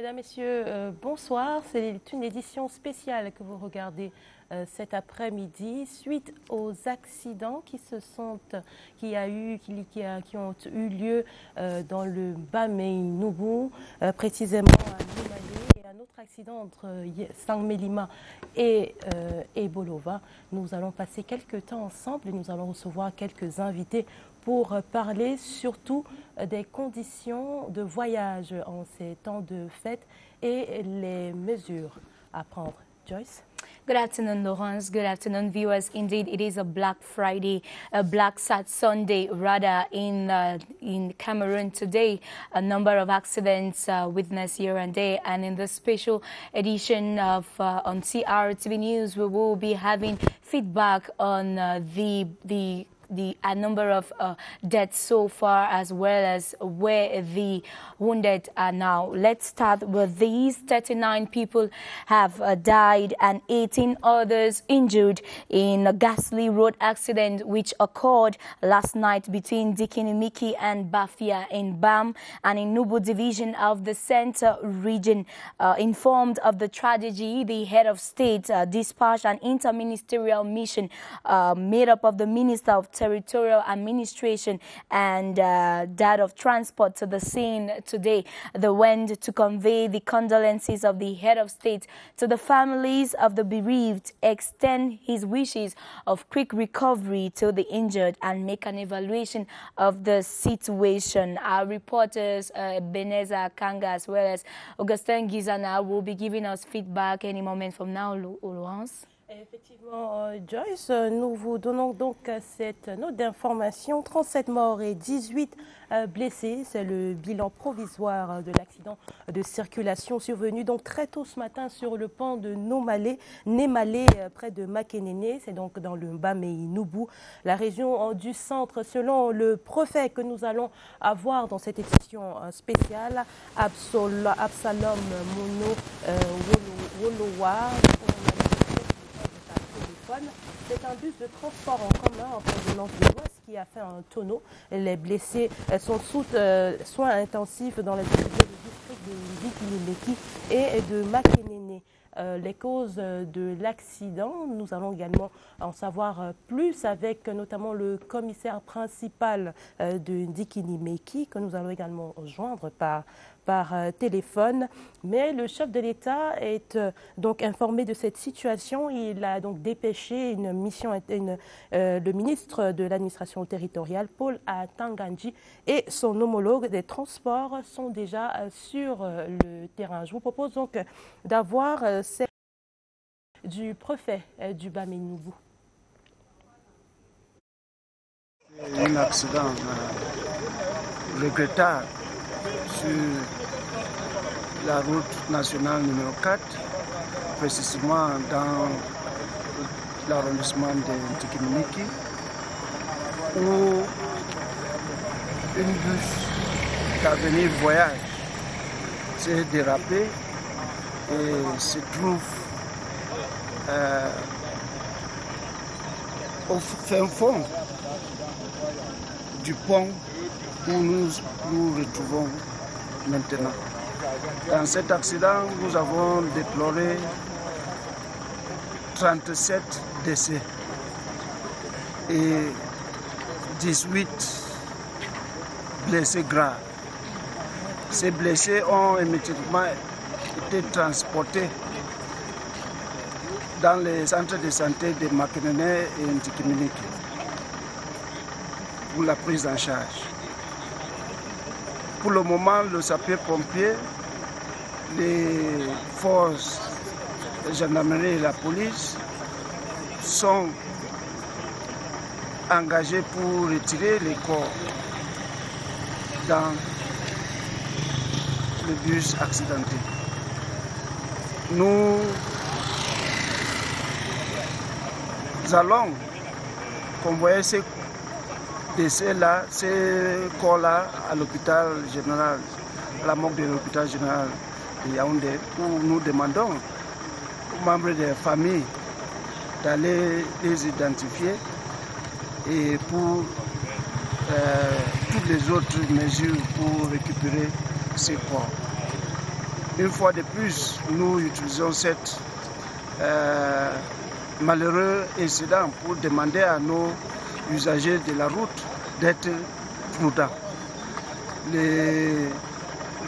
Mesdames, Messieurs, bonsoir. C'est une édition spéciale que vous regardez cet après-midi suite aux accidents qui ont eu lieu dans le Bamei-Noubou, précisément à Nimalé, et un autre accident entre Sangmelima et Bolova. Nous allons passer quelques temps ensemble et nous allons recevoir quelques invités pour parler surtout des conditions de voyage en ces temps de fête et les mesures à prendre. Joyce? Good afternoon, Laurence. Good afternoon, viewers. Indeed, it is a Black Friday, a Black Sunday, rather, in Cameroon today. A number of accidents witnessed here and there. And in this special edition of on CRTV News, we will be having feedback on a number of deaths so far, as well as where the wounded are now. Let's start with these. 39 people have died and 18 others injured in a ghastly road accident which occurred last night between Dikinimiki and Bafia in Bam and in Nubu division of the Center region. Informed of the tragedy, the head of state dispatched an interministerial mission made up of the Minister of Territorial Administration and that of Transport to the scene today. They went to convey the condolences of the head of state to the families of the bereaved, extend his wishes of quick recovery to the injured, and make an evaluation of the situation. Our reporters, Beneza Kanga, as well as Augustin Gizana, will be giving us feedback any moment from now, Laurence. Effectivement, Joyce, nous vous donnons donc cette note d'information. 37 morts et 18 blessés. C'est le bilan provisoire de l'accident de circulation survenu donc très tôt ce matin sur le pont de Némalé, près de Makénéné. C'est donc dans le Bamei-Noubou, la région du centre. Selon le préfet que nous allons avoir dans cette édition spéciale, Absalom Mono Wolowa. C'est un bus de transport en commun en provenance de l'Ouest qui a fait un tonneau. Les blessés sont sous soins intensifs dans le district de Dikinimeki et de Makénéné. Les causes de l'accident, nous allons également en savoir plus avec notamment le commissaire principal de Dikinimeki que nous allons également joindre par téléphone. Mais le chef de l'État est donc informé de cette situation. Il a donc dépêché une mission, le ministre de l'administration territoriale, Paul Atanganji, et son homologue des transports sont déjà sur le terrain. Je vous propose donc d'avoir celle du préfet du Bamei-Noubou. Un accident regrettable sur la route nationale numéro 4, précisément dans l'arrondissement de Dikinimiki, où une bus d'avenir voyage s'est dérapé et se trouve au fin fond du pont où nous nous retrouvons maintenant. Dans cet accident, nous avons déploré 37 décès et 18 blessés graves. Ces blessés ont immédiatement été transportés dans les centres de santé de Makénéné et Dikinimiki pour la prise en charge. Pour le moment, le sapeur-pompier, les forces de gendarmerie et la police sont engagés pour retirer les corps dans le bus accidenté. Nous allons convoyer ces décès-là, ces corps-là à l'hôpital général, à la morgue de l'hôpital général de Yaoundé, où nous demandons aux membres des familles d'aller les identifier et pour toutes les autres mesures pour récupérer ces corps. Une fois de plus, nous utilisons cet malheureux incident pour demander à nos usagers de la route d'être prudents. Les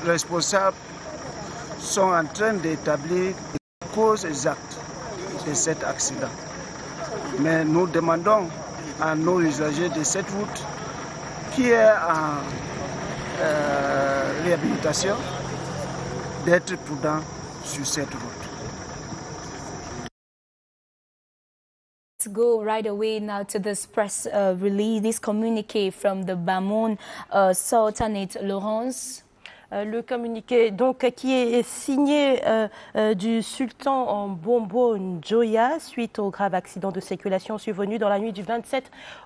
responsables sont en train d'établir les causes exactes de cet accident. Mais nous demandons à nos usagers de cette route qui est en réhabilitation d'être prudents sur cette route. Let's go right away now to this press release, this communique from the Bamoun Sultanate. Laurence. Le communiqué donc, qui est signé du sultan en Bombo Njoya suite au grave accident de circulation survenu dans la nuit du 26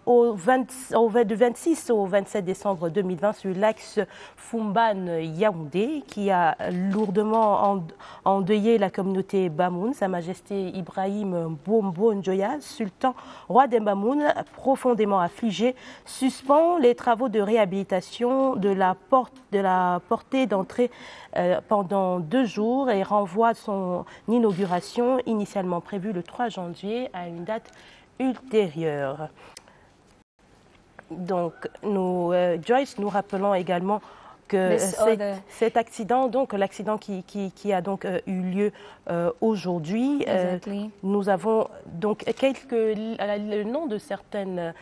au 27 décembre 2020 sur l'axe Fumban-Yaoundé qui a lourdement endeuillé la communauté Bamoun. Sa Majesté Ibrahim Bombo Njoya, sultan roi des Bamoun, profondément affligé, suspend les travaux de réhabilitation de la portée d'entrée pendant 2 jours et renvoie son inauguration initialement prévue le 3 janvier à une date ultérieure. Donc, Joyce, nous rappelons également que cet accident, donc l'accident qui a donc eu lieu aujourd'hui, nous avons donc le nom de certaines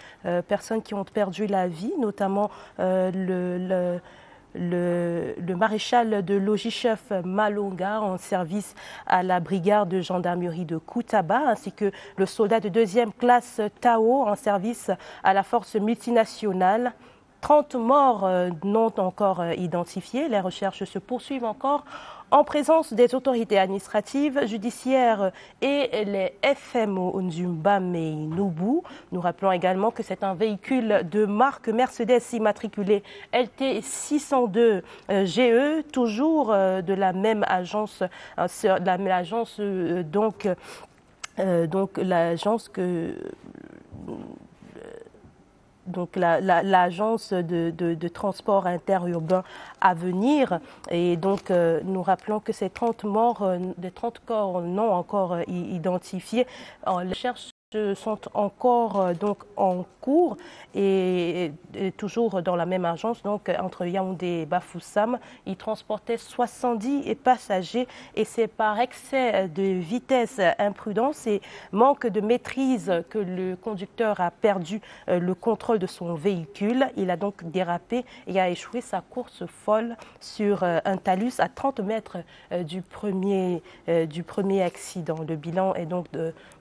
personnes qui ont perdu la vie, notamment le maréchal de logis-chef Malonga en service à la brigade de gendarmerie de Koutaba, ainsi que le soldat de 2e classe Tao en service à la force multinationale. 30 morts non encore identifiés. Les recherches se poursuivent encore en présence des autorités administratives, judiciaires et les FMO Nzumbam et Nubu. Nous rappelons également que c'est un véhicule de marque Mercedes immatriculé LT 602 GE, toujours de la même agence, donc l'agence que... Donc l'agence de transport interurbain à venir. Et donc nous rappelons que ces 30 morts, des 30 corps non encore identifiés, les recherches sont encore donc en cours et toujours dans la même agence, donc entre Yaoundé et Bafoussam. Ils transportaient 70 passagers et c'est par excès de vitesse, imprudence et manque de maîtrise que le conducteur a perdu le contrôle de son véhicule. Il a donc dérapé et a échoué sa course folle sur un talus à 30 mètres du premier accident. Le bilan est donc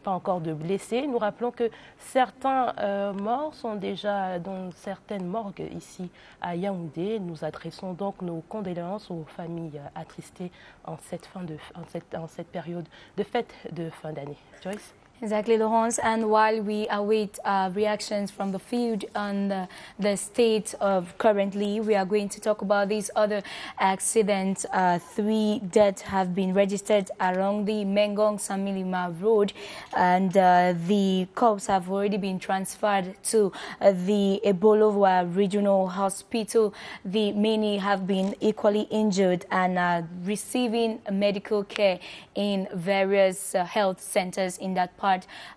pas encore de blessés. Nous rappelons que certains morts sont déjà dans certaines morgues ici à Yaoundé. Nous adressons donc nos condoléances aux familles attristées en cette période de fête de fin d'année. Joyce? Exactly, Laurence. And while we await reactions from the field on the state of currently, we are going to talk about these other accidents. 3 deaths have been registered along the Mengong-Samilima Road, and the corpses have already been transferred to the Ebolowa Regional Hospital. The many have been equally injured and are receiving medical care in various health centers in that part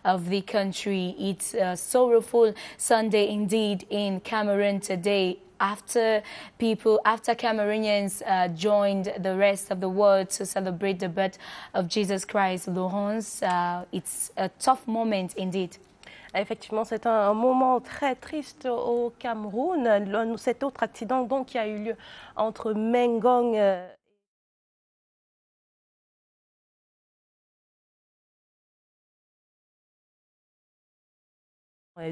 of the country. It's a sorrowful Sunday indeed in Cameroon today after Cameroonians joined the rest of the world to celebrate the birth of Jesus Christ. Laurence, it's a tough moment indeed. Effectivement, c'est un moment très triste au Cameroun. Cet autre accident donc, qui a eu lieu entre Mengong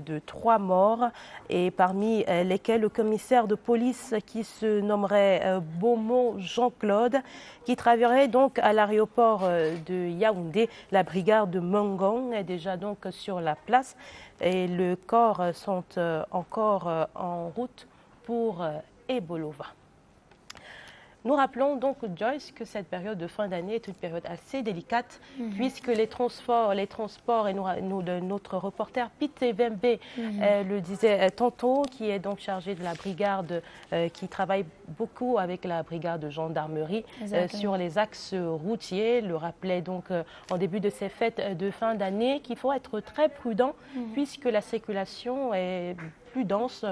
de 3 morts et parmi lesquels le commissaire de police qui se nommerait Beaumont Jean-Claude qui travaillerait donc à l'aéroport de Yaoundé. La brigade de Mengong est déjà donc sur la place et le corps sont encore en route pour Ebolowa. Nous rappelons donc, Joyce, que cette période de fin d'année est une période assez délicate, puisque les transports et notre reporter Pete Vembe le disait tantôt, qui est donc chargé de la brigade, qui travaille beaucoup avec la brigade de gendarmerie sur les axes routiers, le rappelait donc en début de ces fêtes de fin d'année qu'il faut être très prudent, puisque la circulation est plus dense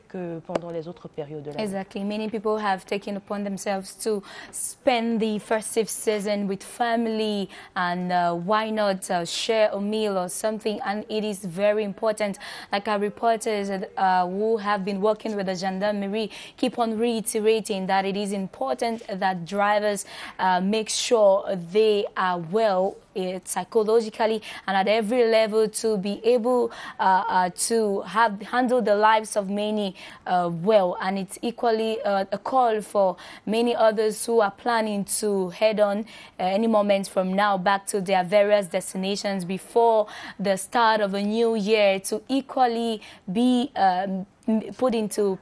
que pendant les autres périodes de l'année. Exactly. Many people have taken upon themselves to spend the festive season with family, and why not share a meal or something? And it is very important. Like our reporters who have been working with the gendarmerie keep on reiterating that it is important that drivers make sure they are well psychologically and at every level to be able to handle the lives of many well. And it's equally a call for many others who are planning to head on any moment from now back to their various destinations before the start of a new year to equally be put into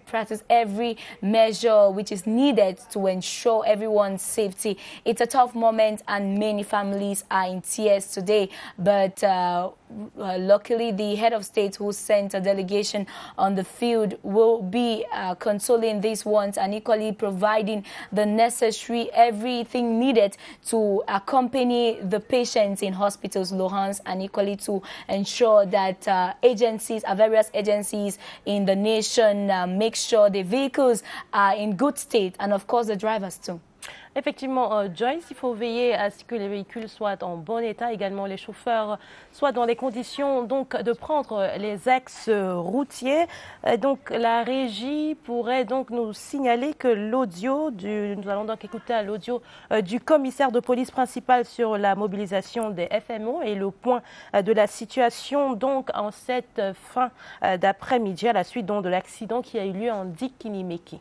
practice every measure which is needed to ensure everyone's safety. It's a tough moment and many families are in tears today, but luckily the head of state who sent a delegation on the field will be consoling these ones and equally providing the necessary everything needed to accompany the patients in hospitals, Laurence, and equally to ensure that various agencies in the nation make sure the vehicles are in good state, and of course the drivers too. Effectivement, Joyce, il faut veiller à ce que les véhicules soient en bon état, également les chauffeurs soient dans les conditions donc de prendre les axes routiers. Donc la régie pourrait donc nous signaler que l'audio nous allons donc écouter l'audio du commissaire de police principal sur la mobilisation des FMO et le point de la situation donc en cette fin d'après-midi à la suite donc de l'accident qui a eu lieu en Dikinimeki.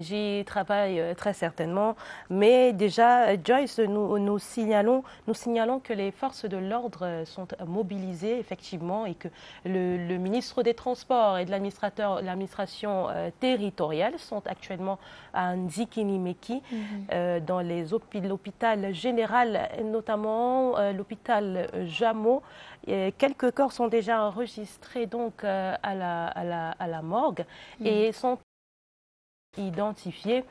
J'y travaille très certainement, mais déjà, Joyce, nous signalons que les forces de l'ordre sont mobilisées effectivement et que le ministre des Transports et de l'administration territoriale sont actuellement à Ndikinimeki, dans l'hôpital général, notamment l'hôpital Jamo. Quelques corps sont déjà enregistrés donc à la morgue et sont identifiés.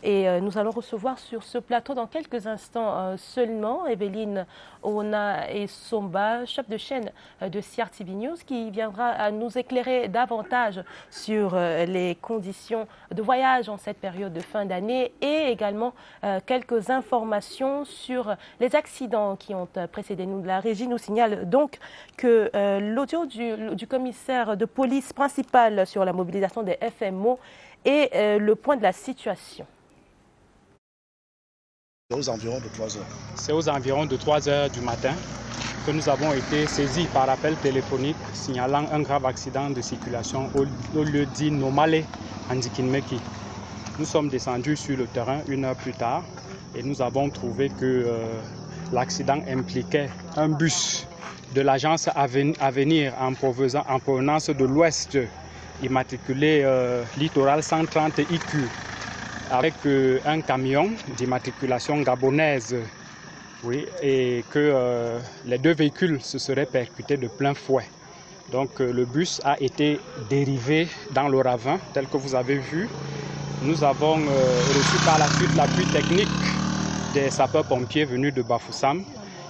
Et nous allons recevoir sur ce plateau dans quelques instants seulement Evelyne Ona et Somba, chef de chaîne de CRTV News, qui viendra à nous éclairer davantage sur les conditions de voyage en cette période de fin d'année et également quelques informations sur les accidents qui ont précédé. La régie nous signale donc que l'audio du commissaire de police principal sur la mobilisation des FMO est le point de la situation. Aux environs de 3 heures. C'est aux environs de 3 heures du matin que nous avons été saisis par appel téléphonique signalant un grave accident de circulation au lieu dit Nomale en Dikinimeki. Nous sommes descendus sur le terrain 1 heure plus tard et nous avons trouvé que l'accident impliquait un bus de l'agence Avenir en provenance de l'ouest, immatriculé littoral 130 IQ. Avec un camion d'immatriculation gabonaise, oui, et que les deux véhicules se seraient percutés de plein fouet. Donc le bus a été dérivé dans le ravin, tel que vous avez vu. Nous avons reçu par la suite l'appui technique des sapeurs-pompiers venus de Bafoussam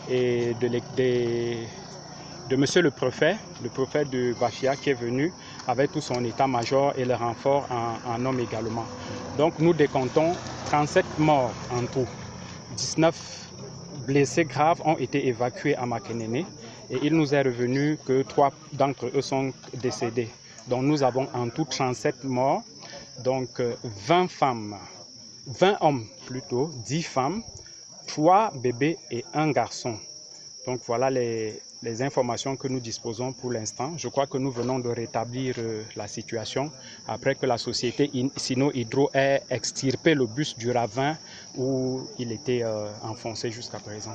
et de monsieur le préfet de Bafia qui est venu avec tout son état-major et le renfort en hommes également. Donc nous décomptons 37 morts en tout. 19 blessés graves ont été évacués à Makenene et il nous est revenu que 3 d'entre eux sont décédés. Donc nous avons en tout 37 morts, donc 20 femmes, 20 hommes plutôt, 10 femmes, 3 bébés et 1 garçon. Donc voilà les informations que nous disposons pour l'instant. Je crois que nous venons de rétablir la situation après que la société Sino Hydro ait extirpé le bus du ravin où il était enfoncé jusqu'à présent.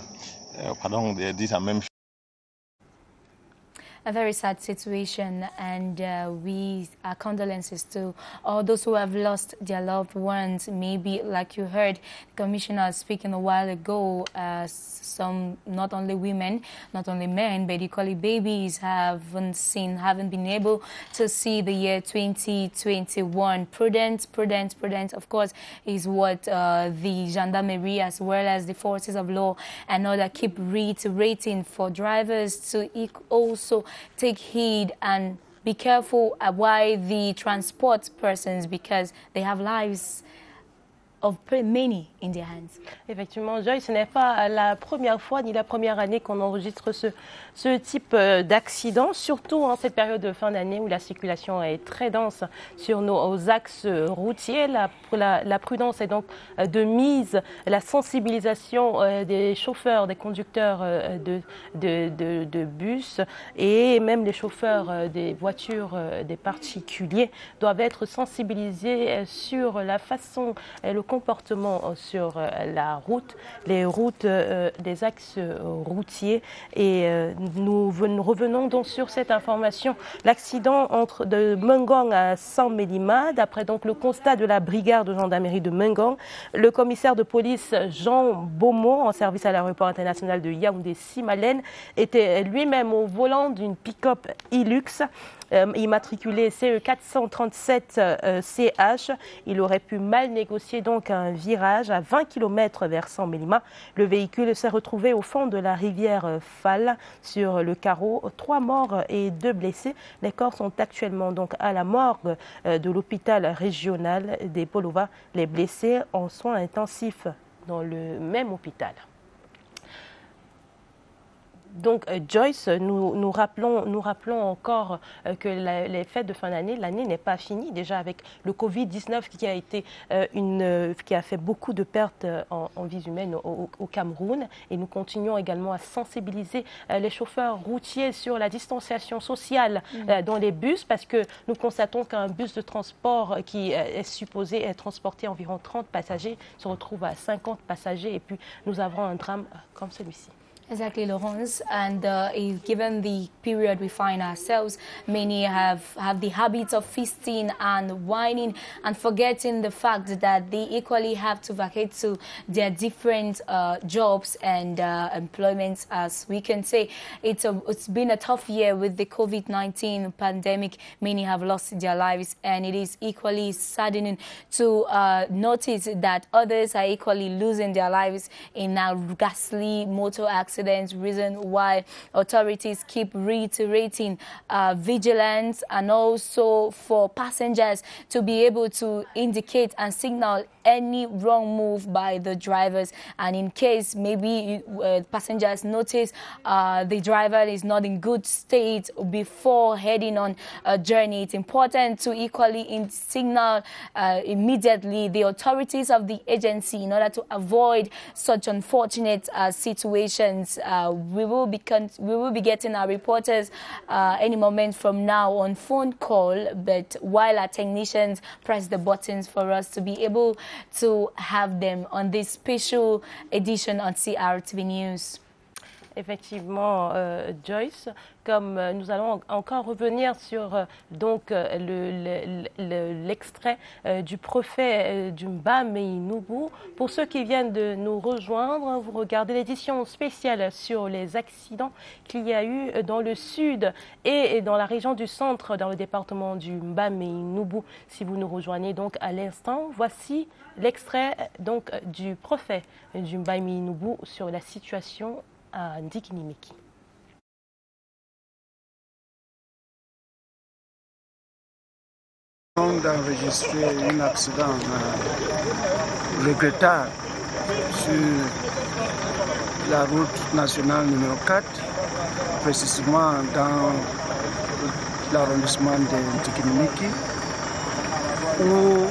Pardon, dit la même chose. A very sad situation, and our condolences to all those who have lost their loved ones. Maybe, like you heard, the commissioner speaking a while ago, some, not only women, not only men, but equally babies haven't been able to see the year 2021. Prudent, of course, is what the gendarmerie as well as the forces of law and other keep reiterating for drivers to also take heed and be careful while the transport persons, because they have lives of many in their hands. Effectivement, Joyce, ce n'est pas la première fois ni la première année qu'on enregistre ce type d'accident, surtout en cette période de fin d'année où la circulation est très dense sur nos axes routiers. La prudence est donc de mise, la sensibilisation des chauffeurs, des conducteurs de bus et même les chauffeurs des voitures des particuliers doivent être sensibilisés sur la façon et le comportement sur la route, les routes des axes routiers. Et nous revenons donc sur cette information. L'accident de Mengong à Saint-Mélima, d'après donc le constat de la brigade de gendarmerie de Mengong, le commissaire de police Jean Beaumont, en service à l'aéroport international de Yaoundé-Simalène, était lui-même au volant d'une pick-up Hilux immatriculé CE 437 CH. Il aurait pu mal négocier donc un virage à 20 km vers Saint-Mélima. Le véhicule s'est retrouvé au fond de la rivière Fall sur le carreau. 3 morts et 2 blessés. Les corps sont actuellement donc à la morgue de l'hôpital régional des Polova. Les blessés en soins intensifs dans le même hôpital. Donc, Joyce, nous rappelons encore que les fêtes de fin d'année, l'année n'est pas finie. Déjà avec le Covid-19 qui a fait beaucoup de pertes en vies humaines au Cameroun. Et nous continuons également à sensibiliser les chauffeurs routiers sur la distanciation sociale dans les bus, parce que nous constatons qu'un bus de transport qui est supposé transporter environ 30 passagers se retrouve à 50 passagers. Et puis, nous avons un drame comme celui-ci. Exactly, Laurence. And given the period we find ourselves, many have the habit of feasting and whining and forgetting the fact that they equally have to vacate to their different jobs and employments. As we can say, it's been a tough year with the COVID-19 pandemic. Many have lost their lives, and it is equally saddening to notice that others are equally losing their lives in now ghastly motor accidents. Reason why authorities keep reiterating vigilance, and also for passengers to be able to indicate and signal any wrong move by the drivers. And in case maybe passengers notice the driver is not in good state before heading on a journey, it's important to equally signal immediately the authorities of the agency in order to avoid such unfortunate situations. We will be getting our reporters any moment from now on phone call, but while our technicians press the buttons for us to be able to have them on this special edition on CRTV News. Effectivement, Joyce, comme nous allons encore revenir sur l'extrait du préfet du Mbameynoubou. Pour ceux qui viennent de nous rejoindre, vous regardez l'édition spéciale sur les accidents qu'il y a eu dans le sud et dans la région du centre, dans le département du Mbameynoubou. Si vous nous rejoignez donc à l'instant, voici l'extrait donc du préfet du Mbameynoubou sur la situation à Ndikinimeki. On a enregistré un accident regrettable sur la route nationale numéro 4, précisément dans l'arrondissement de Ndikinimeki, où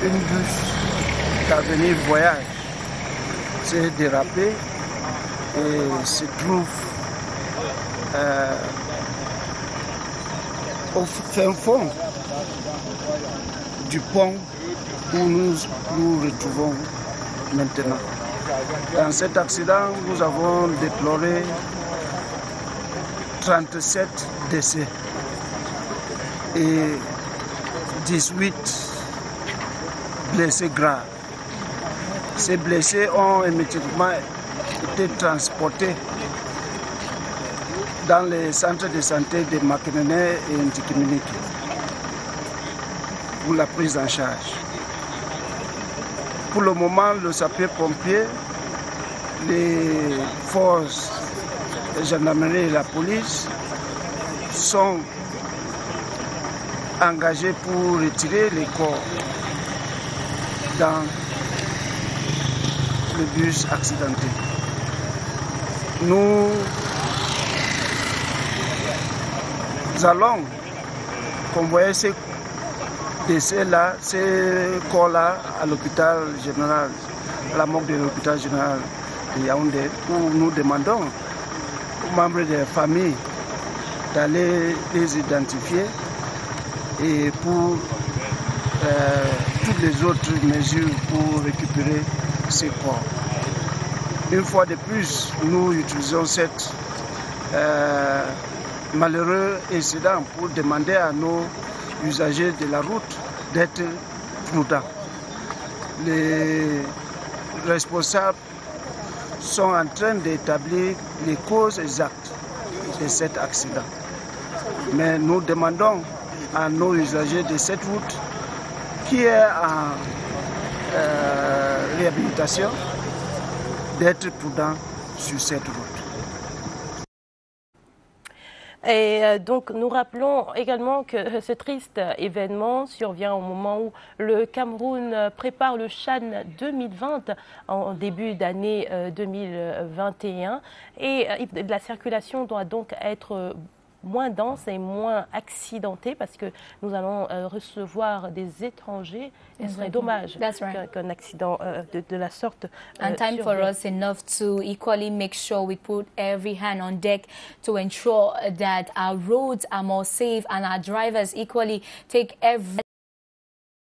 une bus d'avenir voyage s'est dérapé et se trouve au fin fond du pont où nous nous retrouvons maintenant. Dans cet accident, nous avons déploré 37 décès et 18 blessés graves. Ces blessés ont immédiatement été transportés dans les centres de santé de Makenene et Ndikiminiki pour la prise en charge. Pour le moment, le sapeur-pompier, les forces de gendarmerie et la police sont engagés pour retirer les corps dans le bus accidenté. Nous allons convoyer ces décès-là, ces corps-là à l'hôpital général, à la morgue de l'hôpital général de Yaoundé, où nous demandons aux membres des familles d'aller les identifier et pour toutes les autres mesures pour récupérer ces corps. Une fois de plus, nous utilisons cet malheureux incident pour demander à nos usagers de la route d'être prudents. Les responsables sont en train d'établir les causes exactes de cet accident. Mais nous demandons à nos usagers de cette route qui est en réhabilitation d'être prudents sur cette route. Et donc nous rappelons également que ce triste événement survient au moment où le Cameroun prépare le CHAN 2020 en début d'année 2021 et la circulation doit donc être moins dense et moins accidentée parce que nous allons recevoir des étrangers. Et ce serait dommage qu'un accident de la sorte And time for us enough to equally make sure we put every hand on deck to ensure that our roads are more safe and our drivers equally take every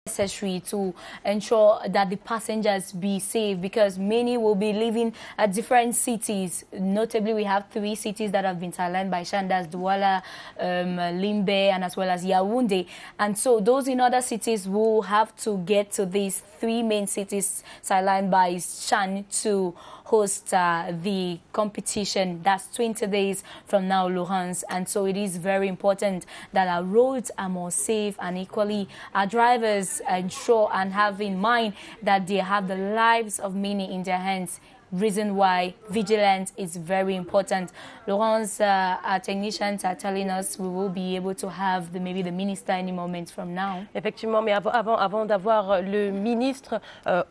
necessary to ensure that the passengers be safe, because many will be living at different cities. Notably, we have 3 cities that have been sidelined by Shandas, Douala, Limbe, and as well as Yaoundé. And so those in other cities will have to get to these 3 main cities sidelined by Shan to host the competition. That's 20 days from now, Laurence. And so it is very important that our roads are more safe, and equally our drivers ensure and have in mind that they have the lives of many in their hands. Reason why vigilance is very important. Laurence, our technicians are telling us we will be able to have maybe the minister any moment from now. Effectivement, mais avant d'avoir le ministre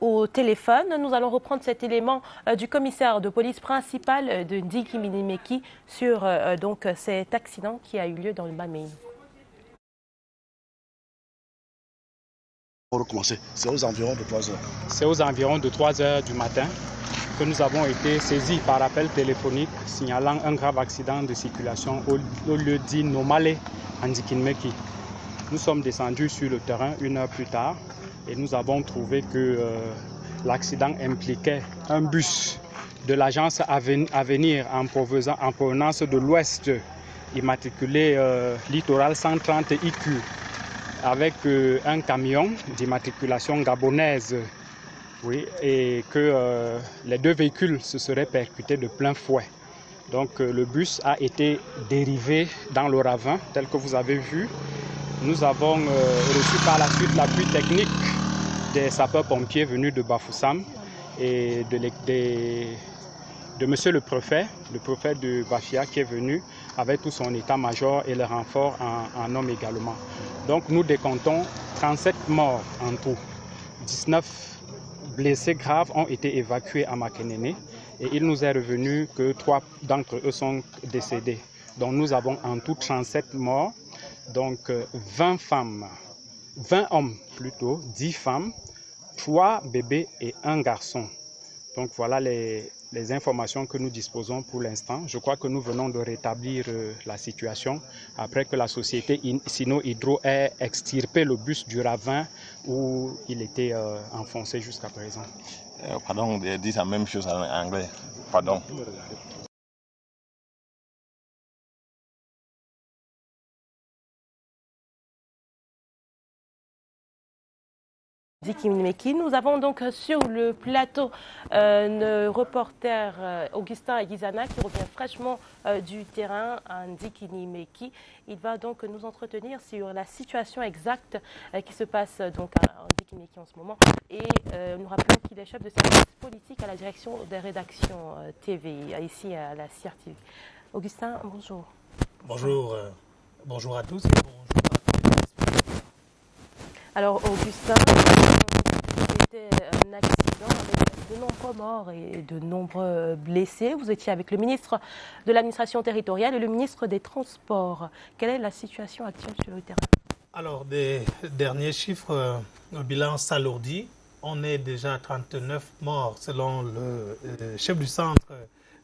au téléphone, nous allons reprendre cet élément du commissaire de police principal de Ndikiminiki sur donc cet accident qui a eu lieu dans le Bas-Mey. Pour recommencer, c'est aux environs de 3 heures. C'est aux environs de 3 heures du matin que nous avons été saisis par appel téléphonique signalant un grave accident de circulation au lieu dit Nomale, à Ndikinmeki. Nous sommes descendus sur le terrain 1 heure plus tard et nous avons trouvé que l'accident impliquait un bus de l'agence Avenir en provenance de l'ouest, immatriculé littoral 130 IQ, avec un camion d'immatriculation gabonaise. Oui, et que les 2 véhicules se seraient percutés de plein fouet. Donc le bus a été dérivé dans le ravin, tel que vous avez vu. Nous avons reçu par la suite l'appui technique des sapeurs-pompiers venus de Bafoussam et de monsieur le préfet de Bafia qui est venu avec tout son état-major et le renfort en hommes également. Donc nous décomptons 37 morts en tout, 19 blessés graves ont été évacués à Makenene et il nous est revenu que 3 d'entre eux sont décédés. Donc nous avons en tout 37 morts, donc 20 femmes, 20 hommes plutôt, 10 femmes, 3 bébés et 1 garçon. Donc voilà les informations que nous disposons pour l'instant. Je crois que nous venons de rétablir la situation après que la société Sino Hydro ait extirpé le bus du ravin où il était enfoncé jusqu'à présent. Pardon, ils disent la même chose en anglais. Pardon. Ndikimeki. Nous avons donc sur le plateau le reporter Augustin Ngizana qui revient fraîchement du terrain à Ndikimeki. Il va donc nous entretenir sur la situation exacte qui se passe donc à Ndikimeki en ce moment. Et nous rappelons qu'il est chef de service politique à la direction des rédactions TV ici à la CRTV. Augustin, bonjour. Bonjour, bonjour à tous et bonjour à tous. Alors Augustin, c'était un accident avec de nombreux morts et de nombreux blessés. Vous étiez avec le ministre de l'administration territoriale et le ministre des Transports. Quelle est la situation actuelle sur le terrain? Alors, des derniers chiffres, le bilan s'alourdit. On est déjà à 39 morts selon le chef du centre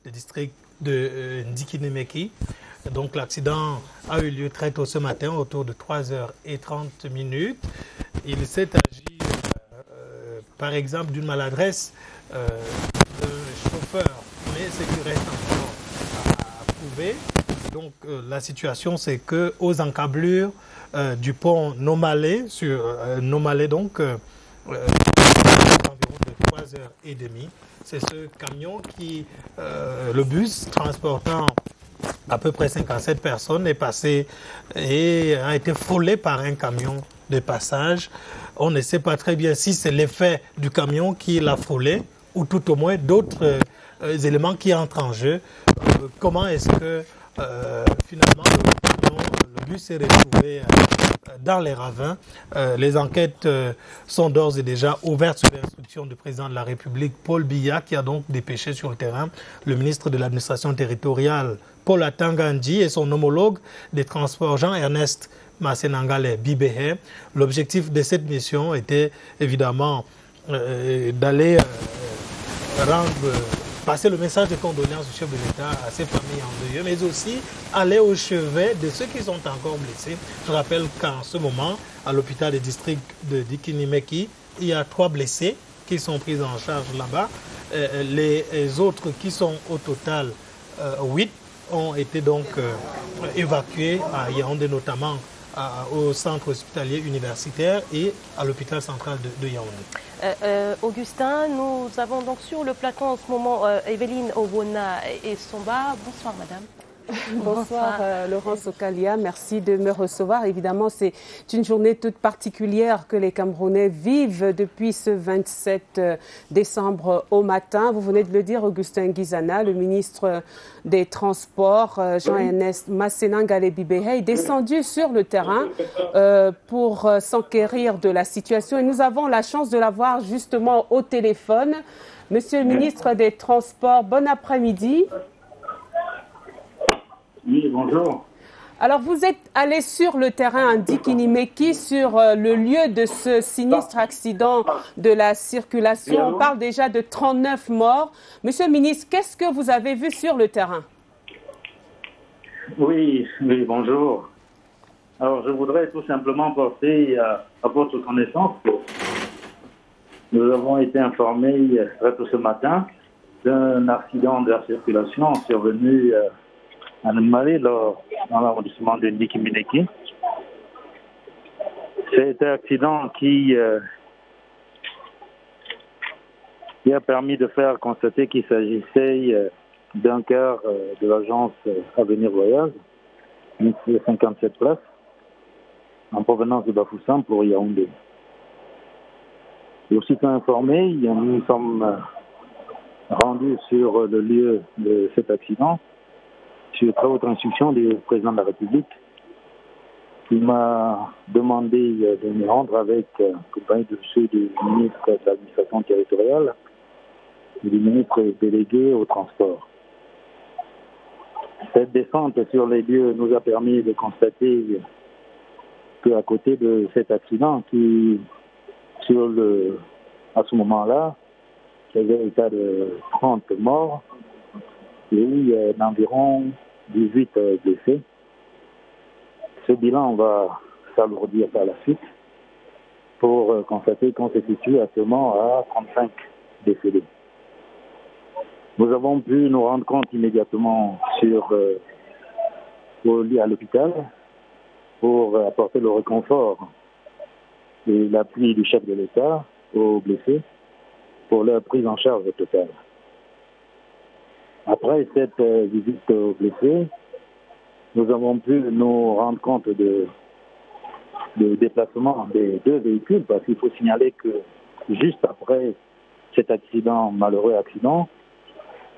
de district de Ndikimeki. Donc l'accident a eu lieu très tôt ce matin, autour de 3h30. Il s'est agi, par exemple, d'une maladresse d'un chauffeur, mais ce qui reste encore à prouver. Donc la situation, c'est qu'aux encablures du pont Nomalé, sur Nomalé, donc, environ de 3h30, c'est ce camion qui, le bus transportant à peu près 57 personnes est passé et a été frôlé par un camion de passage. On ne sait pas très bien si c'est l'effet du camion qui l'a frôlé ou tout au moins d'autres éléments qui entrent en jeu. Comment est-ce que finalement le bus s'est retrouvé dans les ravins? Les enquêtes sont d'ores et déjà ouvertes sous l'instruction du président de la République, Paul Biya, qui a donc dépêché sur le terrain le ministre de l'administration territoriale, Paul Atanga-Ndji, et son homologue des transports, Jean-Ernest Massenangale Bibehe. L'objectif de cette mission était évidemment d'aller passer le message de condoléances du chef de l'État à ses familles endeuillées, mais aussi aller au chevet de ceux qui sont encore blessés. Je rappelle qu'en ce moment, à l'hôpital des districts de Ndikimeki, il y a 3 blessés qui sont pris en charge là-bas. Les autres qui sont au total 8 ont été donc évacués à Yaoundé, notamment au centre hospitalier universitaire et à l'hôpital central de Yaoundé. Augustin, nous avons donc sur le plateau en ce moment Evelyne Owona et Somba. Bonsoir madame. Bonsoir Laurence Okalia, merci de me recevoir. Évidemment, c'est une journée toute particulière que les Camerounais vivent depuis ce 27 décembre au matin. Vous venez de le dire, Augustin Ngizana, le ministre des Transports, Jean-Ernest Massenangale Bibehe, est descendu sur le terrain pour s'enquérir de la situation. Et nous avons la chance de l'avoir justement au téléphone. Monsieur le ministre des Transports, bon après-midi. Oui, bonjour. Alors, vous êtes allé sur le terrain à Ndikimeki, sur le lieu de ce sinistre accident de la circulation. On parle déjà de 39 morts. Monsieur le ministre, qu'est-ce que vous avez vu sur le terrain? Oui, bonjour. Alors, je voudrais tout simplement porter à votre connaissance que nous avons été informés très tôt ce matin d'un accident de la circulation survenu à Nomalé, dans l'arrondissement de Ndikimeki. C'est un accident qui a permis de faire constater qu'il s'agissait d'un car de l'agence Avenir Voyage, une 57 places, en provenance de Bafoussam pour Yaoundé. Et aussitôt informé, nous sommes rendus sur le lieu de cet accident, sur très haute instruction du président de la République, qui m'a demandé de me rendre avec compagnie de ceux du ministre de l'administration territoriale et du ministre délégué au transport. Cette descente sur les lieux nous a permis de constater qu'à côté de cet accident, qui à ce moment-là, il y avait un cas de 30 morts, et il y a d'environ 18 blessés. Ce bilan va s'alourdir par la suite pour constater qu'on se situe actuellement à 35 décédés. Nous avons pu nous rendre compte immédiatement à l'hôpital pour apporter le réconfort et l'appui du chef de l'État aux blessés pour leur prise en charge totale. Après cette visite aux blessés, nous avons pu nous rendre compte de déplacement des 2 véhicules, parce qu'il faut signaler que juste après cet malheureux accident,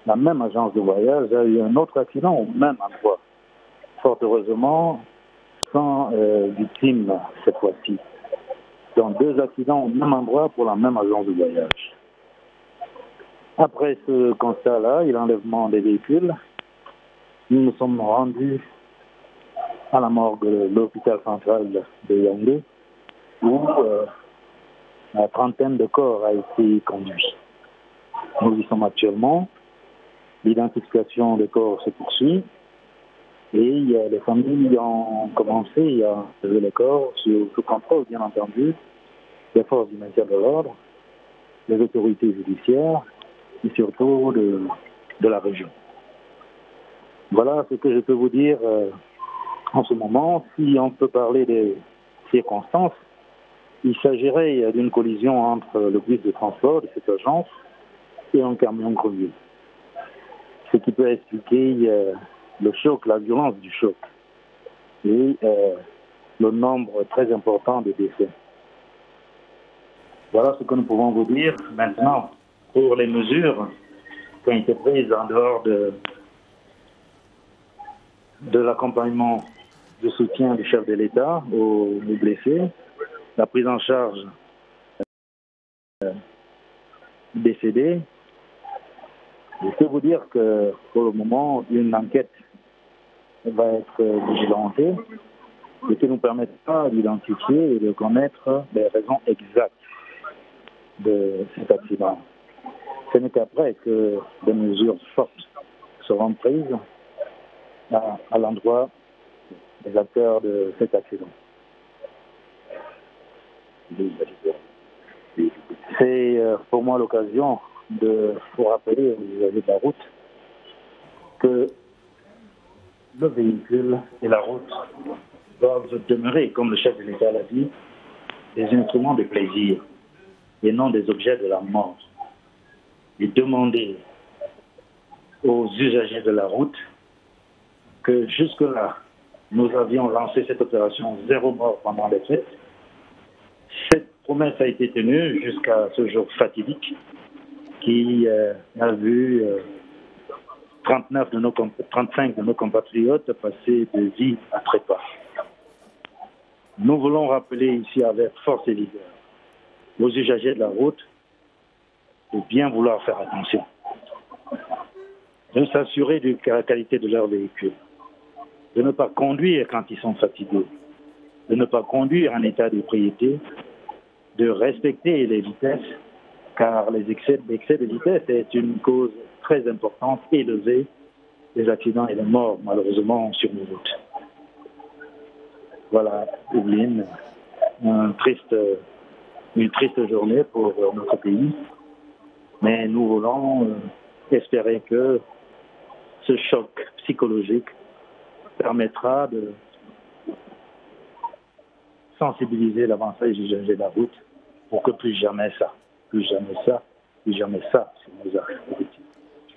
la même agence de voyage a eu un autre accident au même endroit. Fort heureusement, sans victimes cette fois-ci. Donc 2 accidents au même endroit pour la même agence de voyage. Après ce constat-là et l'enlèvement des véhicules, nous nous sommes rendus à la morgue de l'hôpital central de Yaoundé, où la trentaine de corps a été conduit. Nous y sommes actuellement. L'identification des corps se poursuit. Et les familles ont commencé à enlever les corps sous contrôle, bien entendu, des forces du maintien de l'ordre, des autorités judiciaires et surtout de la région. Voilà ce que je peux vous dire en ce moment. Si on peut parler des circonstances, il s'agirait d'une collision entre le bus de transport de cette agence et un camion crevé. Ce qui peut expliquer le choc, la violence du choc et le nombre très important de décès. Voilà ce que nous pouvons vous dire. Maintenant, pour les mesures qui ont été prises en dehors de l'accompagnement de soutien du chef de l'État aux blessés, la prise en charge décédés, je peux vous dire que pour le moment, une enquête va être vigilantée et qui nous permettra d'identifier et de connaître les raisons exactes de cet accident. Ce n'est qu'après que des mesures fortes seront prises à l'endroit des acteurs de cet accident. C'est pour moi l'occasion de vous rappeler aux usagers de la route que le véhicule et la route doivent demeurer, comme le chef de l'État l'a dit, des instruments de plaisir et non des objets de la mort. Et demander aux usagers de la route que jusque-là, nous avions lancé cette opération 0 mort pendant les fêtes. Cette promesse a été tenue jusqu'à ce jour fatidique qui a vu 35 de nos compatriotes passer de vie à trépas. Nous voulons rappeler ici avec force et vigueur aux usagers de la route de bien vouloir faire attention, de s'assurer de la qualité de leur véhicule, de ne pas conduire quand ils sont fatigués, de ne pas conduire en état d'ébriété, de respecter les vitesses, car l'excès de vitesse est une cause très importante, élevée, des accidents et des morts, malheureusement, sur nos routes. Voilà, Evelyne, une triste journée pour notre pays, mais nous voulons espérer que ce choc psychologique permettra de sensibiliser davantage les usagers de la route pour que plus jamais ça sur nos axes.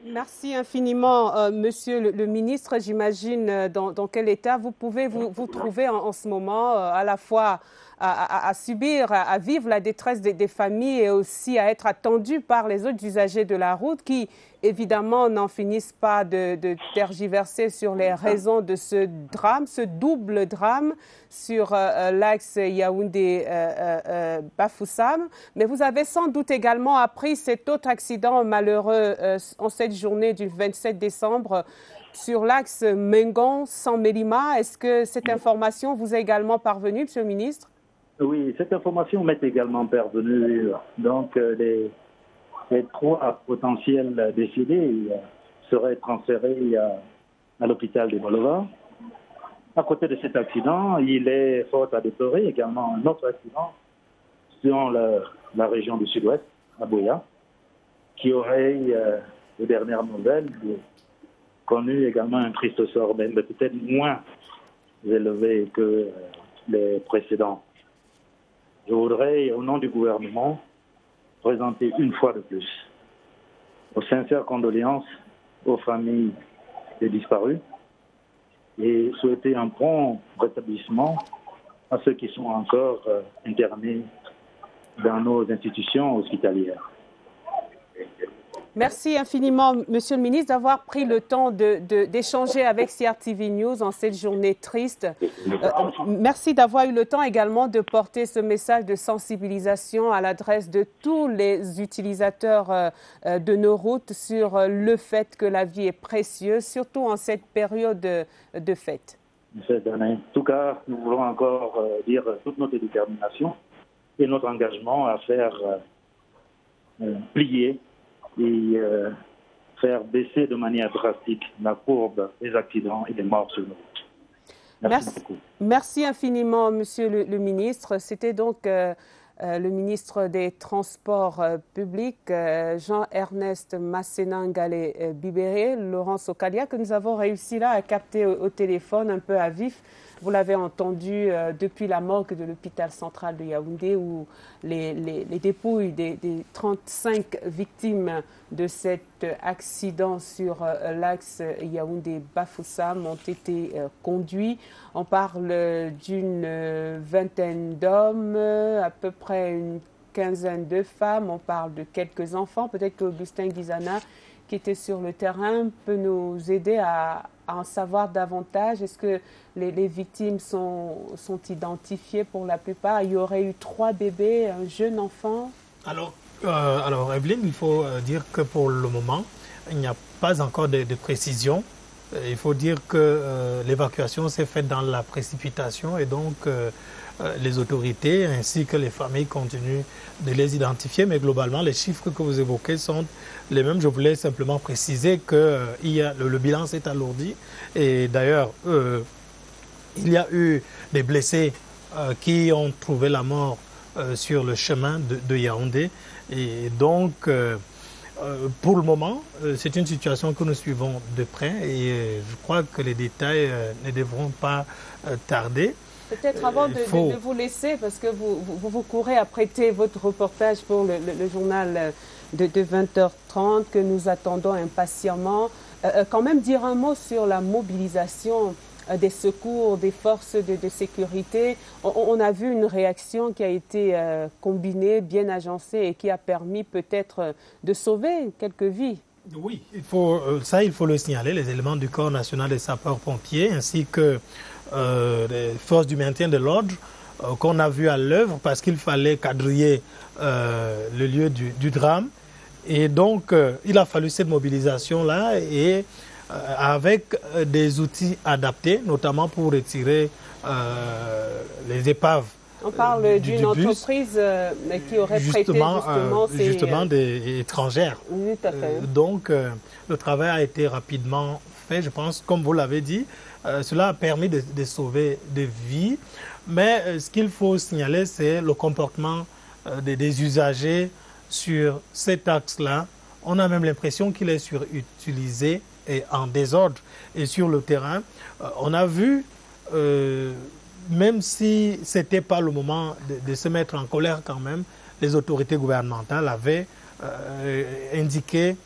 Merci infiniment, Monsieur le ministre. J'imagine dans quel état vous pouvez vous trouver en ce moment, à la fois à subir, à vivre la détresse des familles et aussi à être attendu par les autres usagers de la route qui, évidemment, n'en finissent pas de tergiverser sur les raisons de ce drame, ce double drame sur l'axe Yaoundé-Bafoussam. Mais vous avez sans doute également appris cet autre accident malheureux en cette journée du 27 décembre sur l'axe Mengon-San-Mélima. Est-ce que cette information vous est également parvenue, Monsieur le ministre? Oui, cette information m'est également parvenue. Donc, les 3 potentiels décédés seraient transférés à l'hôpital de Bolova. À côté de cet accident, il est fort à déplorer également un autre accident dans la région du sud-ouest, à Boya, qui aurait, aux dernières nouvelles, connu également un triste sort, mais peut-être moins élevé que les précédents. Je voudrais, au nom du gouvernement, présenter une fois de plus nos sincères condoléances aux familles des disparus et souhaiter un prompt rétablissement à ceux qui sont encore internés dans nos institutions hospitalières. Merci infiniment, Monsieur le ministre, d'avoir pris le temps d'échanger avec CRTV News en cette journée triste. Merci d'avoir eu le temps également de porter ce message de sensibilisation à l'adresse de tous les utilisateurs de nos routes sur le fait que la vie est précieuse, surtout en cette période de fête. En tout cas, nous voulons encore dire toute notre détermination et notre engagement à faire plier et faire baisser de manière drastique la courbe des accidents et des morts sur nos routes. Merci beaucoup. Merci infiniment, Monsieur le ministre. C'était donc le ministre des Transports publics, Jean-Ernest Masséna-Ngalé Bibéré, Laurence Okalia, que nous avons réussi là à capter au téléphone un peu à vif. Vous l'avez entendu depuis la morgue de l'hôpital central de Yaoundé où les dépouilles des 35 victimes de cet accident sur l'axe Yaoundé-Bafoussam ont été conduits. On parle d'une vingtaine d'hommes, à peu près une quinzaine de femmes. On parle de quelques enfants. Peut-être qu'Augustin Guizana, qui était sur le terrain, peut nous aider à en savoir davantage. Est-ce que les victimes sont identifiées pour la plupart? Il y aurait eu 3 bébés, un jeune enfant. Alors Evelyne, il faut dire que pour le moment, il n'y a pas encore de précision. Il faut dire que l'évacuation s'est faite dans la précipitation et donc les autorités ainsi que les familles continuent de les identifier. Mais globalement, les chiffres que vous évoquez sont les mêmes. Je voulais simplement préciser que le bilan s'est alourdi. Et d'ailleurs, il y a eu des blessés qui ont trouvé la mort sur le chemin de Yaoundé. Et donc, pour le moment, c'est une situation que nous suivons de près et je crois que les détails ne devront pas tarder. Peut-être avant de vous laisser, parce que vous courez à prêter votre reportage pour le journal de 20h30 que nous attendons impatiemment, quand même dire un mot sur la mobilisation des secours, des forces de sécurité. On a vu une réaction qui a été combinée, bien agencée et qui a permis peut-être de sauver quelques vies. Oui, il faut le signaler, les éléments du Corps national des sapeurs-pompiers ainsi que les forces du maintien de l'ordre qu'on a vu à l'œuvre parce qu'il fallait quadriller le lieu du drame. Et donc, il a fallu cette mobilisation-là et avec des outils adaptés, notamment pour retirer les épaves. On parle d'une entreprise qui aurait prêté justement des étrangères. Oui, tout à fait. Donc, le travail a été rapidement fait, je pense, comme vous l'avez dit. Cela a permis de sauver des vies. Mais ce qu'il faut signaler, c'est le comportement des usagers sur cet axe-là. On a même l'impression qu'il est surutilisé et en désordre. Et sur le terrain, on a vu, même si ce n'était pas le moment de se mettre en colère quand même, les autorités gouvernementales avaient indiqué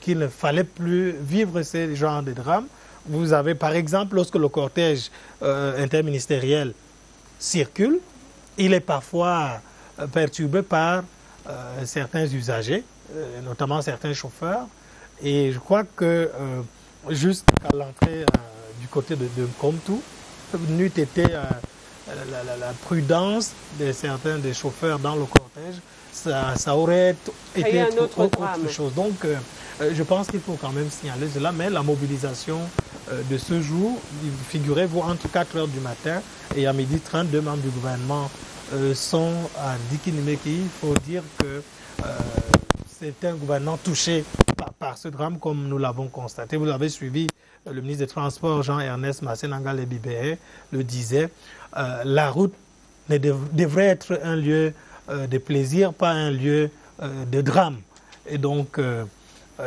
qu'il ne fallait plus vivre ce genre de drame. Vous avez par exemple, lorsque le cortège interministériel circule, il est parfois perturbé par certains usagers, notamment certains chauffeurs. Et je crois que jusqu'à l'entrée du côté de Komtou, n'eût été la prudence de certains des chauffeurs dans le cortège, ça aurait été autre chose. Donc, je pense qu'il faut quand même signaler cela, mais la mobilisation de ce jour, figurez-vous, entre 4h du matin et à 12h30, 2 membres du gouvernement sont à Ndikinimeki. Il faut dire que c'est un gouvernement touché par ce drame, comme nous l'avons constaté. Vous l'avez suivi, le ministre des Transports, Jean-Ernest Masséna-Ngalé Bibéré, le disait. La route devrait être un lieu de plaisir, pas un lieu de drame. Et donc,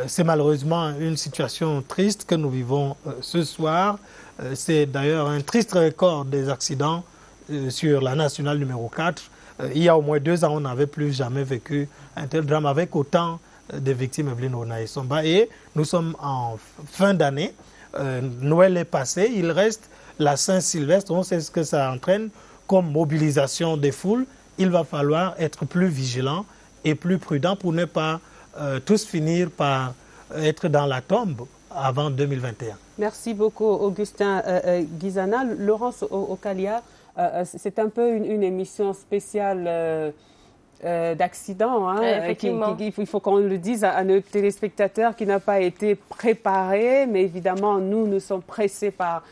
c'est malheureusement une situation triste que nous vivons ce soir. C'est d'ailleurs un triste record des accidents sur la nationale numéro 4. il y a au moins 2 ans, on n'avait plus jamais vécu un tel drame avec autant de victimes, Evelyne Onaïsomba. Et nous sommes en fin d'année. Noël est passé, il reste la Saint-Sylvestre. On sait ce que ça entraîne comme mobilisation des foules. Il va falloir être plus vigilant et plus prudent pour ne pas tous finir par être dans la tombe avant 2021. Merci beaucoup, Augustin Guizana. Laurence Okalia, c'est un peu une émission spéciale d'accident. Hein, il faut qu'on le dise à nos téléspectateurs qui n'a pas été préparé, mais évidemment, nous sommes pressés par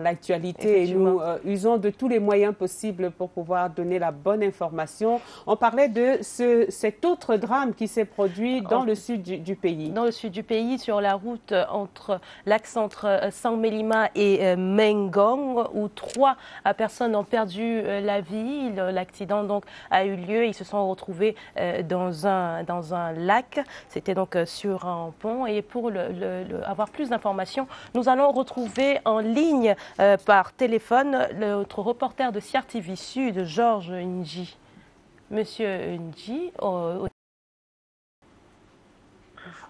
l'actualité et nous usons de tous les moyens possibles pour pouvoir donner la bonne information. On parlait de cet autre drame qui s'est produit dans le sud du pays. Dans le sud du pays, sur la route entre l'axe entre Sang-Mélima et Mengong, où 3 personnes ont perdu la vie. L'accident donc a eu lieu. Ils se sont retrouvés dans un lac. C'était donc sur un pont. Et pour avoir plus d'informations, nous allons retrouver en ligne par téléphone notre reporter de CIAR TV Sud, Georges Ndji. Monsieur Ndji.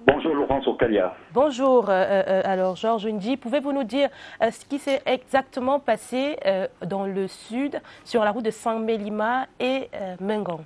Bonjour Laurence Okalia. Bonjour. Alors Georges Ndji, pouvez-vous nous dire ce qui s'est exactement passé dans le sud, sur la route de Sang-Mélima et Mengong?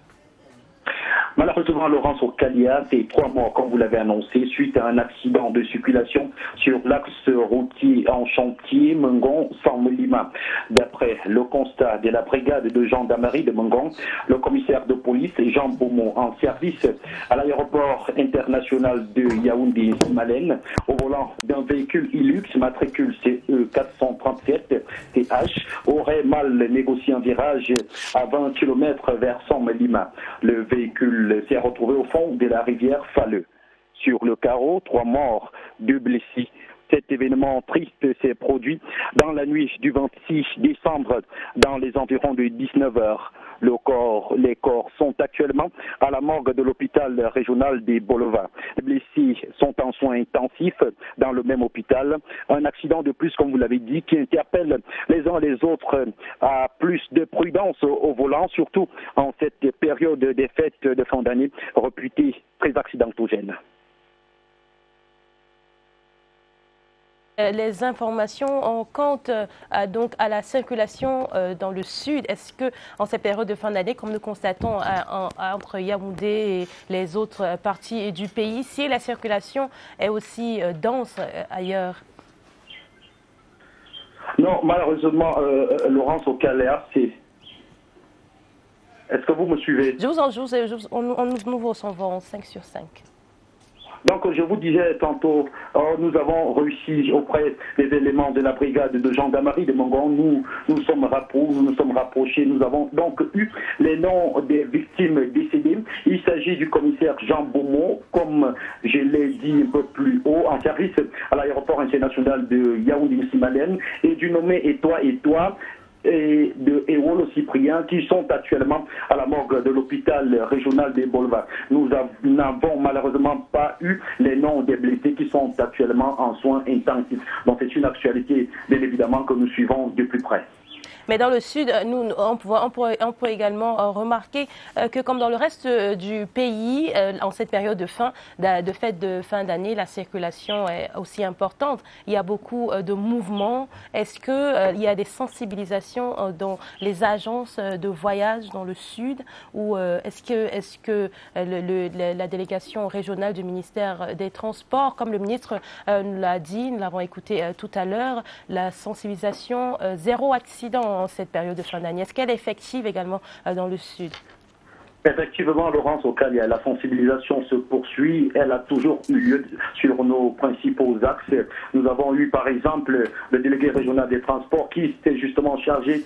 Malheureusement, Laurence Okalia, c'est 3 morts, comme vous l'avez annoncé, suite à un accident de circulation sur l'axe routier en chantier Mengong-Sang-Mélima. D'après le constat de la brigade de gendarmerie de Mengong, le commissaire de police Jean Beaumont, en service à l'aéroport international de Yaoundé-Malène, au volant d'un véhicule Hilux matricule CE 437 TH, aurait mal négocié un virage à 20 km vers Sang-Mélima. Le véhicule s'est retrouvé au fond de la rivière Falleux. Sur le carreau, 3 morts, 2 blessés. Cet événement triste s'est produit dans la nuit du 26 décembre, dans les environs de 19 h. Les corps sont actuellement à la morgue de l'hôpital régional des Bolova. Les blessés sont en soins intensifs dans le même hôpital. Un accident de plus, comme vous l'avez dit, qui interpelle les uns les autres à plus de prudence au volant, surtout en cette période des fêtes de fin d'année réputée très accidentogène. Les informations en compte donc à la circulation dans le sud. Est-ce que en cette période de fin d'année, comme nous constatons entre Yaoundé et les autres parties du pays, si la circulation est aussi dense ailleurs? Non, malheureusement, Laurence Okalia, c'est... Est-ce que vous me suivez? Nous vous recevons 5 sur 5. Donc, je vous disais tantôt, nous avons réussi auprès des éléments de la brigade de gendarmerie de Mengong. Nous sommes rapprochés. Nous avons donc eu les noms des victimes décédées. Il s'agit du commissaire Jean Beaumont, comme je l'ai dit un peu plus haut, en service à l'aéroport international de Yaoundé-Malène, et du nommé Etoile et de Ewolo Cyprien, qui sont actuellement à la morgue de l'hôpital régional des Bolova. Nous n'avons malheureusement pas eu les noms des blessés qui sont actuellement en soins intensifs. Donc c'est une actualité, bien évidemment, que nous suivons de plus près. Mais dans le sud, on peut également remarquer que comme dans le reste du pays, en cette période de fête de fin d'année, la circulation est aussi importante. Il y a beaucoup de mouvements. Est-ce qu'il y a des sensibilisations dans les agences de voyage dans le sud, ou est-ce que la délégation régionale du ministère des Transports, comme le ministre nous l'a dit, nous l'avons écouté tout à l'heure, la sensibilisation zéro accident en cette période de fin d'année, est-ce qu'elle est effective également dans le sud? Effectivement, Laurence Okalia, la sensibilisation se poursuit. Elle a toujours eu lieu sur nos principaux axes. Nous avons eu, par exemple, le délégué régional des transports qui s'était justement chargé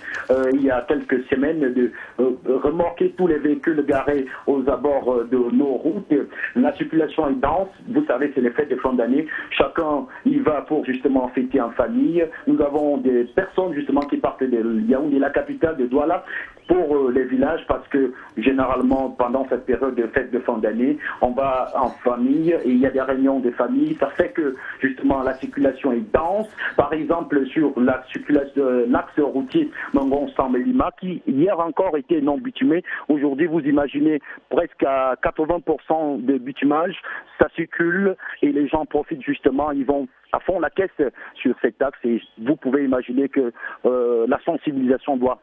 il y a quelques semaines de remorquer tous les véhicules garés aux abords de nos routes. La circulation est dense. Vous savez, c'est les fêtes de fin d'année. Chacun y va pour justement fêter en famille. Nous avons des personnes justement qui partent de Yaoundé, la capitale de Douala, pour les villages parce que généralement pendant cette période de fête de fin d'année, on va en famille et il y a des réunions de famille. Ça fait que justement la circulation est dense. Par exemple sur l'axe routier Mangon-Samelima qui hier encore était non bitumé. Aujourd'hui vous imaginez presque à 80% de bitumage. Ça circule et les gens profitent justement, ils vont à fond la caisse sur cet axe et vous pouvez imaginer que la sensibilisation doit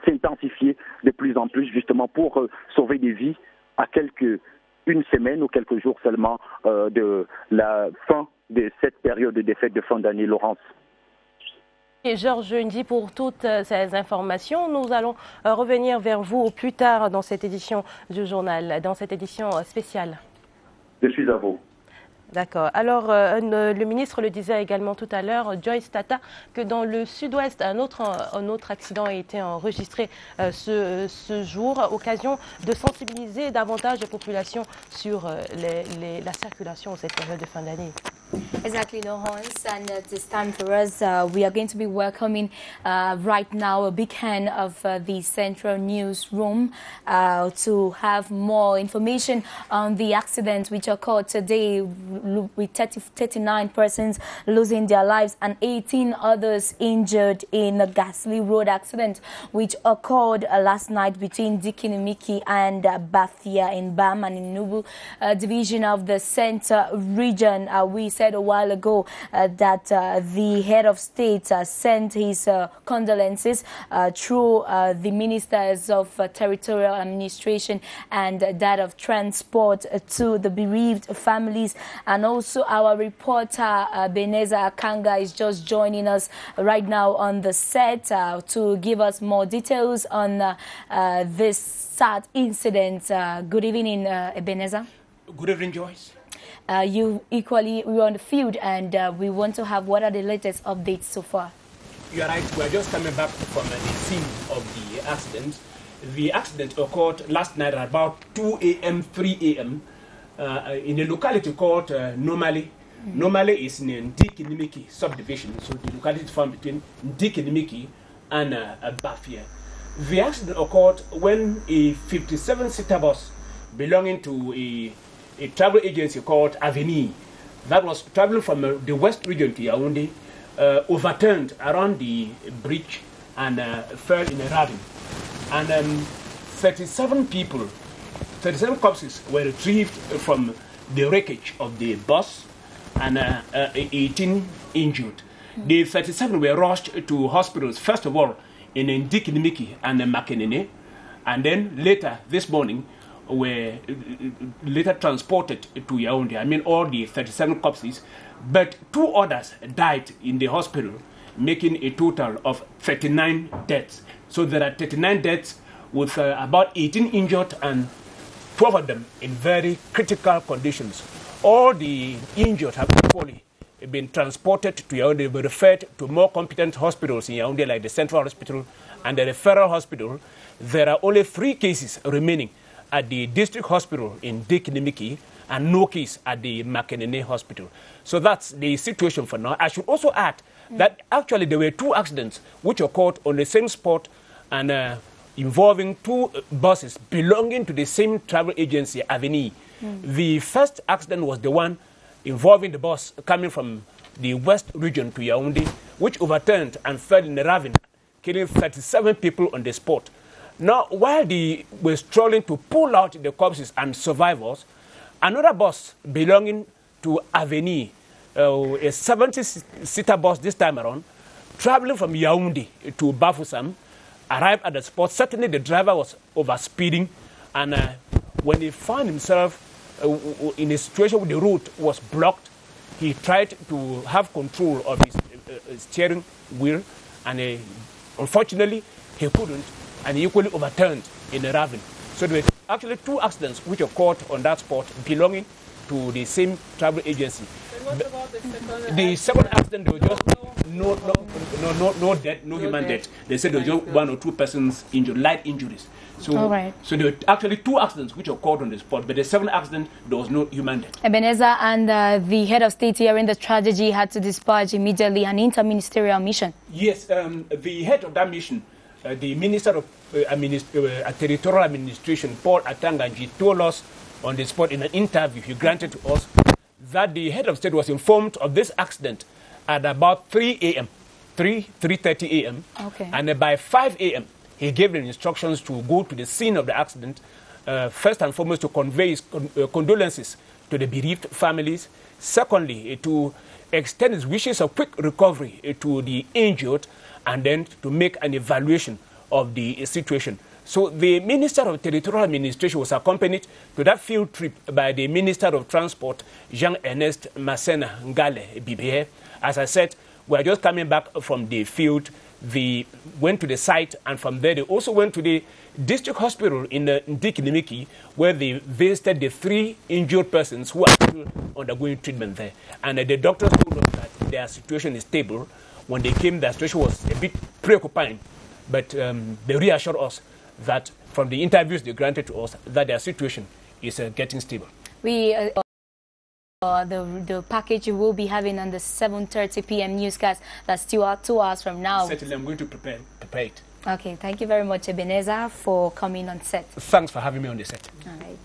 s'intensifier de plus en plus justement pour sauver des vies à une semaine ou quelques jours seulement de la fin de cette période des fêtes de fin d'année, Laurence. Et Georges Ndi pour toutes ces informations. Nous allons revenir vers vous plus tard dans cette édition du journal, dans cette édition spéciale. Je suis à vous. D'accord. Alors, le ministre le disait également tout à l'heure, Joyce Tata, que dans le sud-ouest, un autre accident a été enregistré ce jour, occasion de sensibiliser davantage la population sur la circulation cette période de fin d'année. Exactly, Laurence, and at this time for us, we are going to be welcoming right now a big hand of the Central Newsroom to have more information on the accidents which occurred today with 39 persons losing their lives and 18 others injured in a ghastly road accident which occurred last night between Dikinimiki and Bathia in Bam and in Nubu division of the Centre region. We said a while ago that the head of state sent his condolences through the ministers of territorial administration and that of transport to the bereaved families. And also our reporter Beneza Akanga is just joining us right now on the set to give us more details on this sad incident. Good evening, Beneza. Good evening, Joyce. You equally, we were on the field and we want to have what are the latest updates so far. You are right. We are just coming back from the scene of the accident. The accident occurred last night at about 2 a.m., 3 a.m. In a locality called Nomale. Nomale is in Ndikinimiki subdivision, so the locality is found between Ndikinimiki and Bafia. The accident occurred when a 57-seater bus belonging to a travel agency called Avenue that was traveling from the west region to Yaoundé overturned around the bridge and fell in a ravine. And 37 corpses were retrieved from the wreckage of the bus and 18 injured. The 37 were rushed to hospitals, first of all in Ndikinimiki and Makenene, and then later this morning were later transported to Yaoundé. I mean all the 37 corpses, but 2 others died in the hospital, making a total of 39 deaths. So there are 39 deaths with about 18 injured and 12 of them in very critical conditions. All the injured have equally been transported to Yaoundé, were referred to more competent hospitals in Yaoundé like the Central Hospital and the Referral Hospital. There are only 3 cases remaining at the district hospital in Ndikinimiki and no case at the Makenene hospital. So that's the situation for now. I should also add that actually there were 2 accidents which occurred on the same spot and involving 2 buses belonging to the same travel agency, Avenue. The first accident was the one involving the bus coming from the west region to Yaoundé, which overturned and fell in a ravine, killing 37 people on the spot. Now, while they were struggling to pull out the corpses and survivors, another bus belonging to Avenue, a 70-seater bus this time around, traveling from Yaoundé to Bafoussam, arrived at the spot. Certainly the driver was overspeeding, and when he found himself in a situation where the route was blocked, he tried to have control of his steering wheel, and unfortunately he couldn't, and he equally overturned in a ravine. So there were actually 2 accidents which occurred on that spot belonging to the same travel agency. And what about the second accident? There was just no death, no human death. They said there were just 1 or 2 persons injured, light injuries. So there were actually 2 accidents which occurred on the spot, but the 7th accident, there was no human death. Ebenezer and the head of state hearing the tragedy had to dispatch immediately an interministerial mission. Yes, the head of that mission the Minister of Territorial Administration, Paul Atanganji, told us on the spot in an interview he granted to us that the head of state was informed of this accident at about 3 a.m., 3:30 a.m. Okay. And by 5 a.m., he gave them instructions to go to the scene of the accident, first and foremost to convey his condolences to the bereaved families. Secondly, to extend his wishes of quick recovery to the injured, and then to make an evaluation of the situation. So the Minister of Territorial Administration was accompanied to that field trip by the Minister of Transport, Jean-Ernest Masena Ngale Bibehe. As I said, we are just coming back from the field. They went to the site, and from there they also went to the district hospital in Ndikinimiki, where they visited the 3 injured persons who are still undergoing treatment there. And the doctors told us that their situation is stable. When they came, their situation was a bit preoccupying, but they reassured us that from the interviews they granted to us, that their situation is getting stable. We the package you will be having on the 7:30 p.m. newscast. That's 2 hours from now. Certainly, I'm going to prepare it. Okay, thank you very much, Ebenezer, for coming on set. Thanks for having me on the set. All right.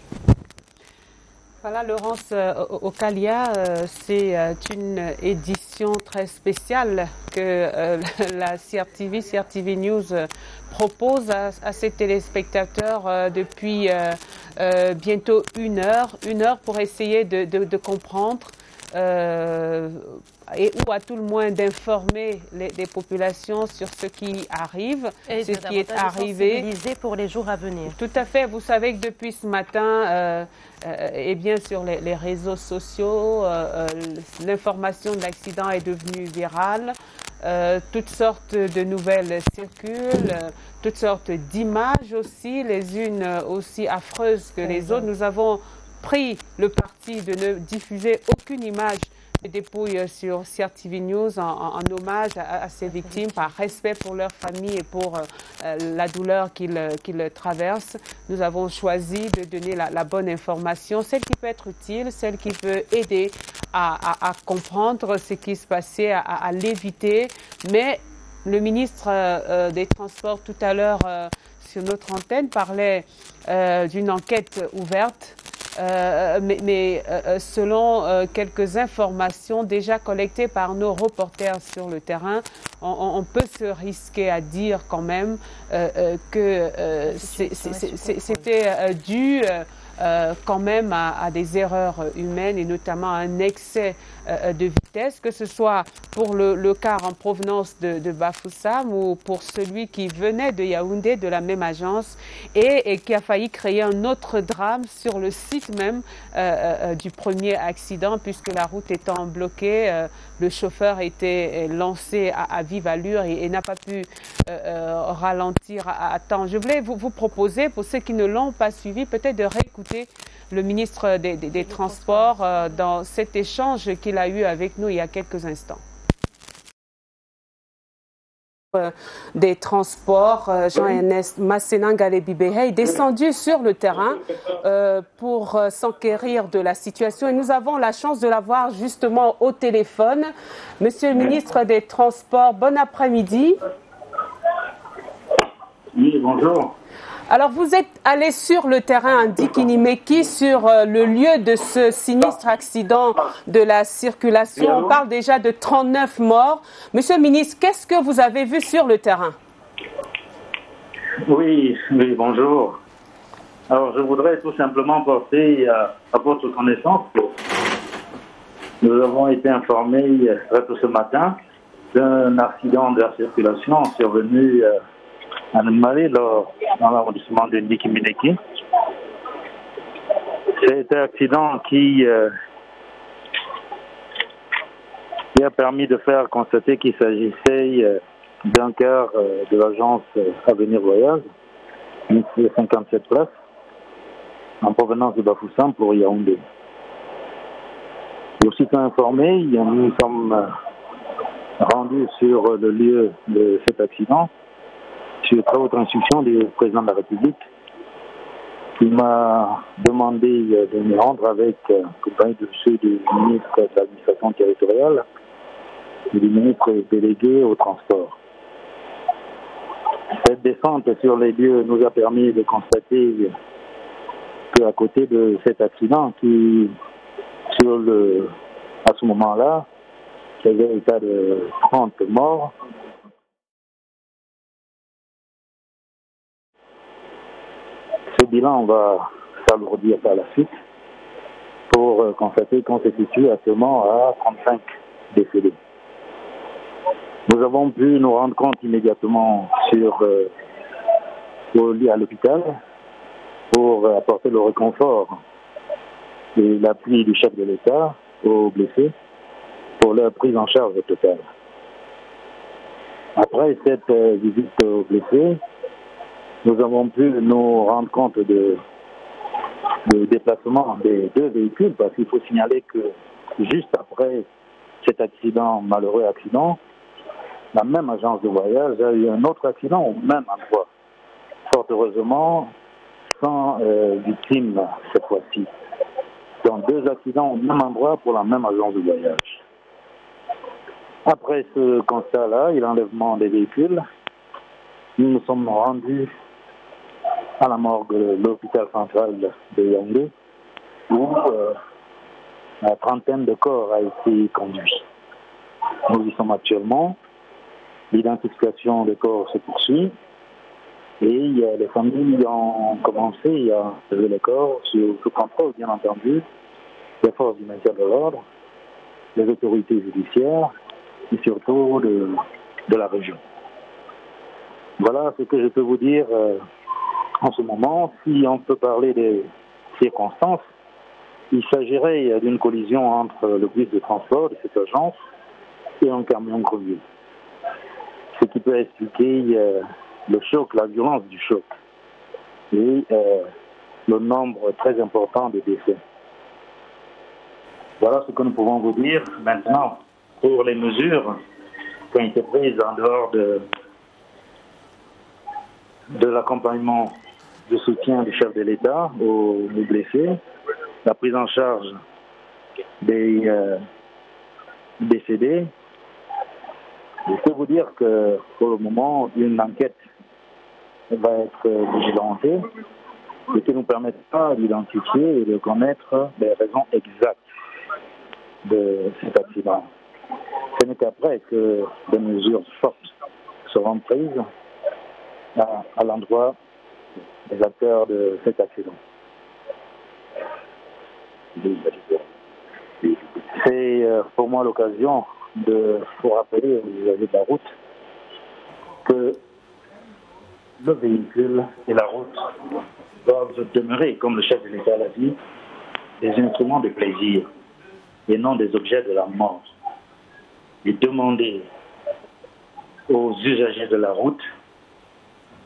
Voilà, Laurence Okalia, c'est une édition très spéciale que la CRTV News propose à ses téléspectateurs depuis bientôt une heure pour essayer de comprendre ou à tout le moins d'informer les populations sur ce qui arrive, et ce qui est arrivé. Sensibiliser pour les jours à venir. Tout à fait. Vous savez que depuis ce matin, et bien sur les réseaux sociaux, l'information de l'accident est devenue virale. Toutes sortes de nouvelles circulent, toutes sortes d'images aussi, les unes aussi affreuses que les autres. Nous avons pris le parti de ne diffuser aucune image de dépouille sur CRTV News en hommage à ces victimes, par respect pour leur famille et pour la douleur qu'ils traversent. Nous avons choisi de donner la bonne information, celle qui peut être utile, celle qui peut aider à comprendre ce qui se passait, à l'éviter. Mais le ministre des Transports tout à l'heure sur notre antenne parlait d'une enquête ouverte. Mais selon quelques informations déjà collectées par nos reporters sur le terrain, on peut se risquer à dire quand même que c'était dû quand même à des erreurs humaines et notamment à un excès de vitesse, que ce soit pour le car en provenance de Bafoussam ou pour celui qui venait de Yaoundé, de la même agence, et qui a failli créer un autre drame sur le site même du premier accident, puisque la route étant bloquée, le chauffeur était lancé à vive allure et n'a pas pu ralentir à temps. Je voulais vous proposer, pour ceux qui ne l'ont pas suivi, peut-être de réécouter le ministre des Transports dans cet échange qu'il a eu avec nous il y a quelques instants. Des Transports, Jean-Ernest Masena Ngale Bibehe, est descendu sur le terrain pour s'enquérir de la situation. Et nous avons la chance de l'avoir justement au téléphone. Monsieur le ministre des Transports, bon après-midi. Oui, bonjour. Alors, vous êtes allé sur le terrain à Ndikinimeki, sur le lieu de ce sinistre accident de la circulation. On parle déjà de 39 morts. Monsieur le ministre, qu'est-ce que vous avez vu sur le terrain? Oui, bonjour. Alors, je voudrais tout simplement porter à votre connaissance que nous avons été informés ce matin d'un accident de la circulation survenu à Mali, dans l'arrondissement de Ndikinimeki. C'est un accident qui a permis de faire constater qu'il s'agissait d'un car de l'agence Avenir Voyage, une 57 places, en provenance de Bafoussam pour Yaoundé. Aussitôt informé, nous sommes rendus sur le lieu de cet accident, sur très haute instruction du président de la République. Il m'a demandé de me rendre avec compagnie de ceux du ministre de l'administration territoriale et du ministre délégué au transport. Cette descente sur les lieux nous a permis de constater qu'à côté de cet accident qui, à ce moment-là, faisait état de 30 morts, ce bilan va s'alourdir par la suite pour constater qu'on se situe actuellement à 35 décédés. Nous avons pu nous rendre compte immédiatement au lit à l'hôpital pour apporter le réconfort et l'appui du chef de l'État aux blessés pour leur prise en charge totale. Après cette visite aux blessés, nous avons pu nous rendre compte de déplacement des 2 véhicules, parce qu'il faut signaler que juste après cet accident, malheureux accident, la même agence de voyage a eu un autre accident au même endroit. Fort heureusement, sans victimes cette fois-ci. Donc 2 accidents au même endroit pour la même agence de voyage. Après ce constat-là et l'enlèvement des véhicules, nous nous sommes rendus à la morgue de l'hôpital central de Yaoundé, où la trentaine de corps a été conduit. Nous y sommes actuellement. L'identification des corps se poursuit et les familles ont commencé à lever les corps sous contrôle, bien entendu, des forces du maintien de l'ordre, des autorités judiciaires et surtout de la région. Voilà ce que je peux vous dire en ce moment. Si on peut parler des circonstances, il s'agirait d'une collision entre le bus de transport de cette agence et un camion crevé. Ce qui peut expliquer le choc, la violence du choc et le nombre très important de décès. Voilà ce que nous pouvons vous dire. Maintenant, pour les mesures qui ont été prises en dehors de l'accompagnement de soutien du chef de l'État aux blessés, la prise en charge des décédés, je peux vous dire que pour le moment, une enquête va être vigilantée et qui nous permettra d'identifier et de connaître les raisons exactes de cet accident. Ce n'est qu'après que des mesures fortes seront prises à l'endroit des acteurs de cet accident. C'est pour moi l'occasion de vous rappeler aux usagers de la route que le véhicule et la route doivent demeurer, comme le chef de l'État l'a dit, des instruments de plaisir et non des objets de la mort. Et demander aux usagers de la route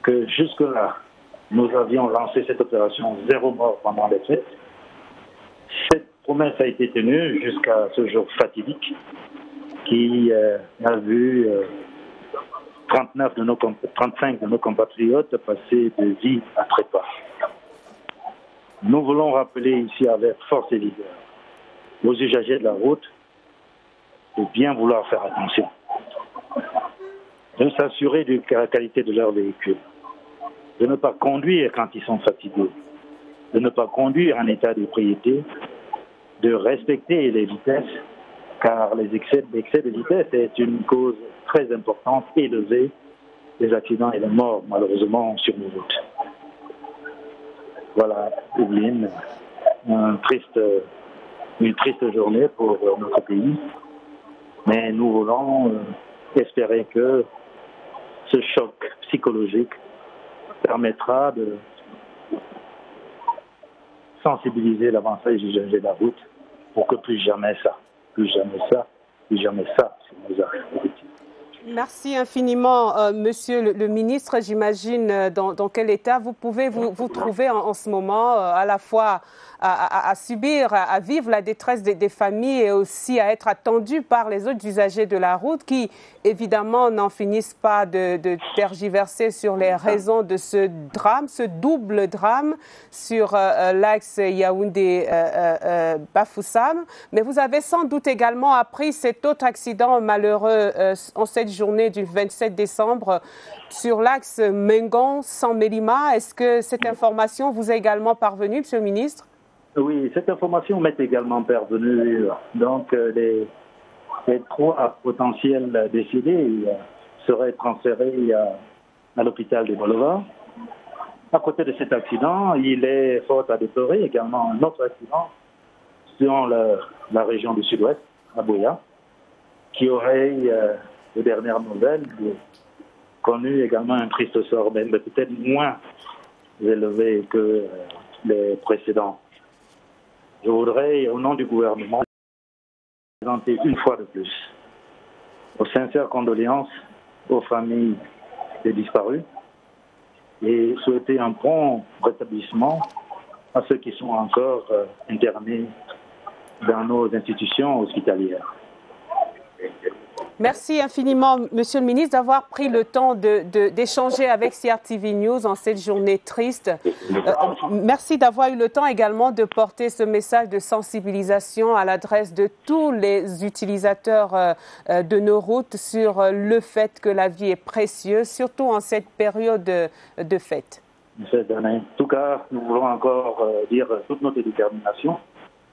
que jusque-là, nous avions lancé cette opération 0 mort pendant les fêtes. Cette promesse a été tenue jusqu'à ce jour fatidique qui a vu 35 de nos compatriotes passer de vie à trépas. Nous voulons rappeler ici avec force et vigueur aux usagers de la route de bien vouloir faire attention, de s'assurer de la qualité de leur véhicule, de ne pas conduire quand ils sont fatigués, de ne pas conduire en état d'ébriété, de respecter les vitesses, car l'excès de vitesse est une cause très importante et élevée des accidents et des morts, malheureusement, sur nos routes. Voilà, Evelyne, une triste journée pour notre pays, mais nous voulons espérer que ce choc psychologique permettra de sensibiliser davantage les usagers de la route pour que plus jamais ça nous arrive. Merci infiniment, Monsieur le ministre. J'imagine dans quel état vous pouvez vous trouver en ce moment, à la fois à subir, à vivre la détresse des familles et aussi à être attendus par les autres usagers de la route qui, évidemment, n'en finissent pas de tergiverser sur les raisons de ce drame, ce double drame sur l'axe Yaoundé-Bafoussam. Mais vous avez sans doute également appris cet autre accident malheureux en cette journée du 27 décembre sur l'axe Mengon-San-Mélima. Est-ce que cette information vous est également parvenue, Monsieur le ministre? Oui, cette information m'est également parvenue. Donc, les 3 potentiels décédés seraient transférés à l'hôpital de Bolova. À côté de cet accident, il est fort à déplorer également un autre accident dans la région du sud-ouest, à Boya, qui aurait, de dernières nouvelles, connu également un triste sort, mais peut-être moins élevé que les précédents. Je voudrais, au nom du gouvernement, présenter une fois de plus aux sincères condoléances aux familles des disparus et souhaiter un prompt rétablissement à ceux qui sont encore internés dans nos institutions hospitalières. Merci infiniment, Monsieur le ministre, d'avoir pris le temps d'échanger avec CRTV News en cette journée triste. Merci d'avoir eu le temps également de porter ce message de sensibilisation à l'adresse de tous les utilisateurs de nos routes sur le fait que la vie est précieuse, surtout en cette période de fête. En tout cas, nous voulons encore dire toute notre détermination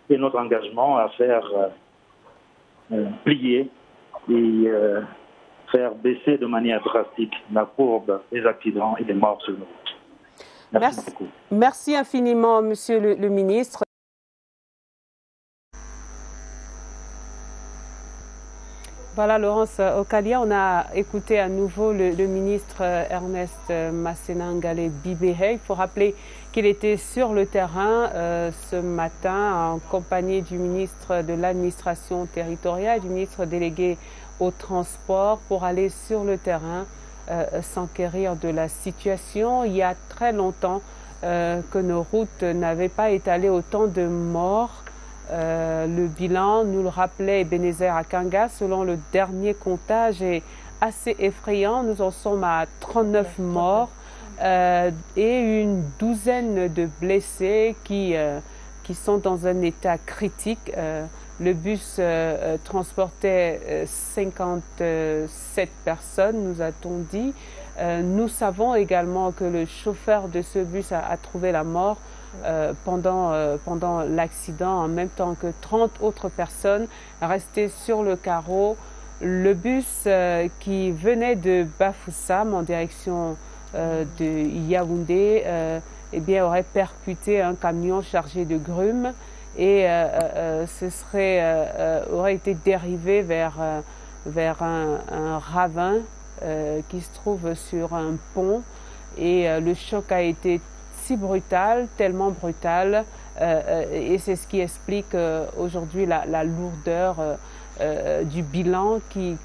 et notre engagement à faire plier et faire baisser de manière drastique la courbe des accidents et des morts sur nos routes. Merci beaucoup. Merci infiniment, Monsieur le ministre. Voilà, Laurence Okalia, on a écouté à nouveau le ministre Ernest Massenangale Bibéhe. Il faut rappeler qu'il était sur le terrain ce matin en compagnie du ministre de l'administration territoriale, du ministre délégué au transport pour aller sur le terrain s'enquérir de la situation. Il y a très longtemps que nos routes n'avaient pas étalé autant de morts. Le bilan, nous le rappelait Ebenezer Akanga, selon le dernier comptage, est assez effrayant. Nous en sommes à 39 morts et une douzaine de blessés qui sont dans un état critique. Le bus transportait 57 personnes, nous a-t-on dit. Nous savons également que le chauffeur de ce bus a trouvé la mort pendant l'accident, en même temps que 30 autres personnes restées sur le carreau. Le bus qui venait de Bafoussam en direction de Yaoundé eh bien, aurait percuté un camion chargé de grumes et aurait été dérivé vers un ravin qui se trouve sur un pont. Et le choc a été si brutal, tellement brutal, et c'est ce qui explique aujourd'hui la lourdeur du bilan qui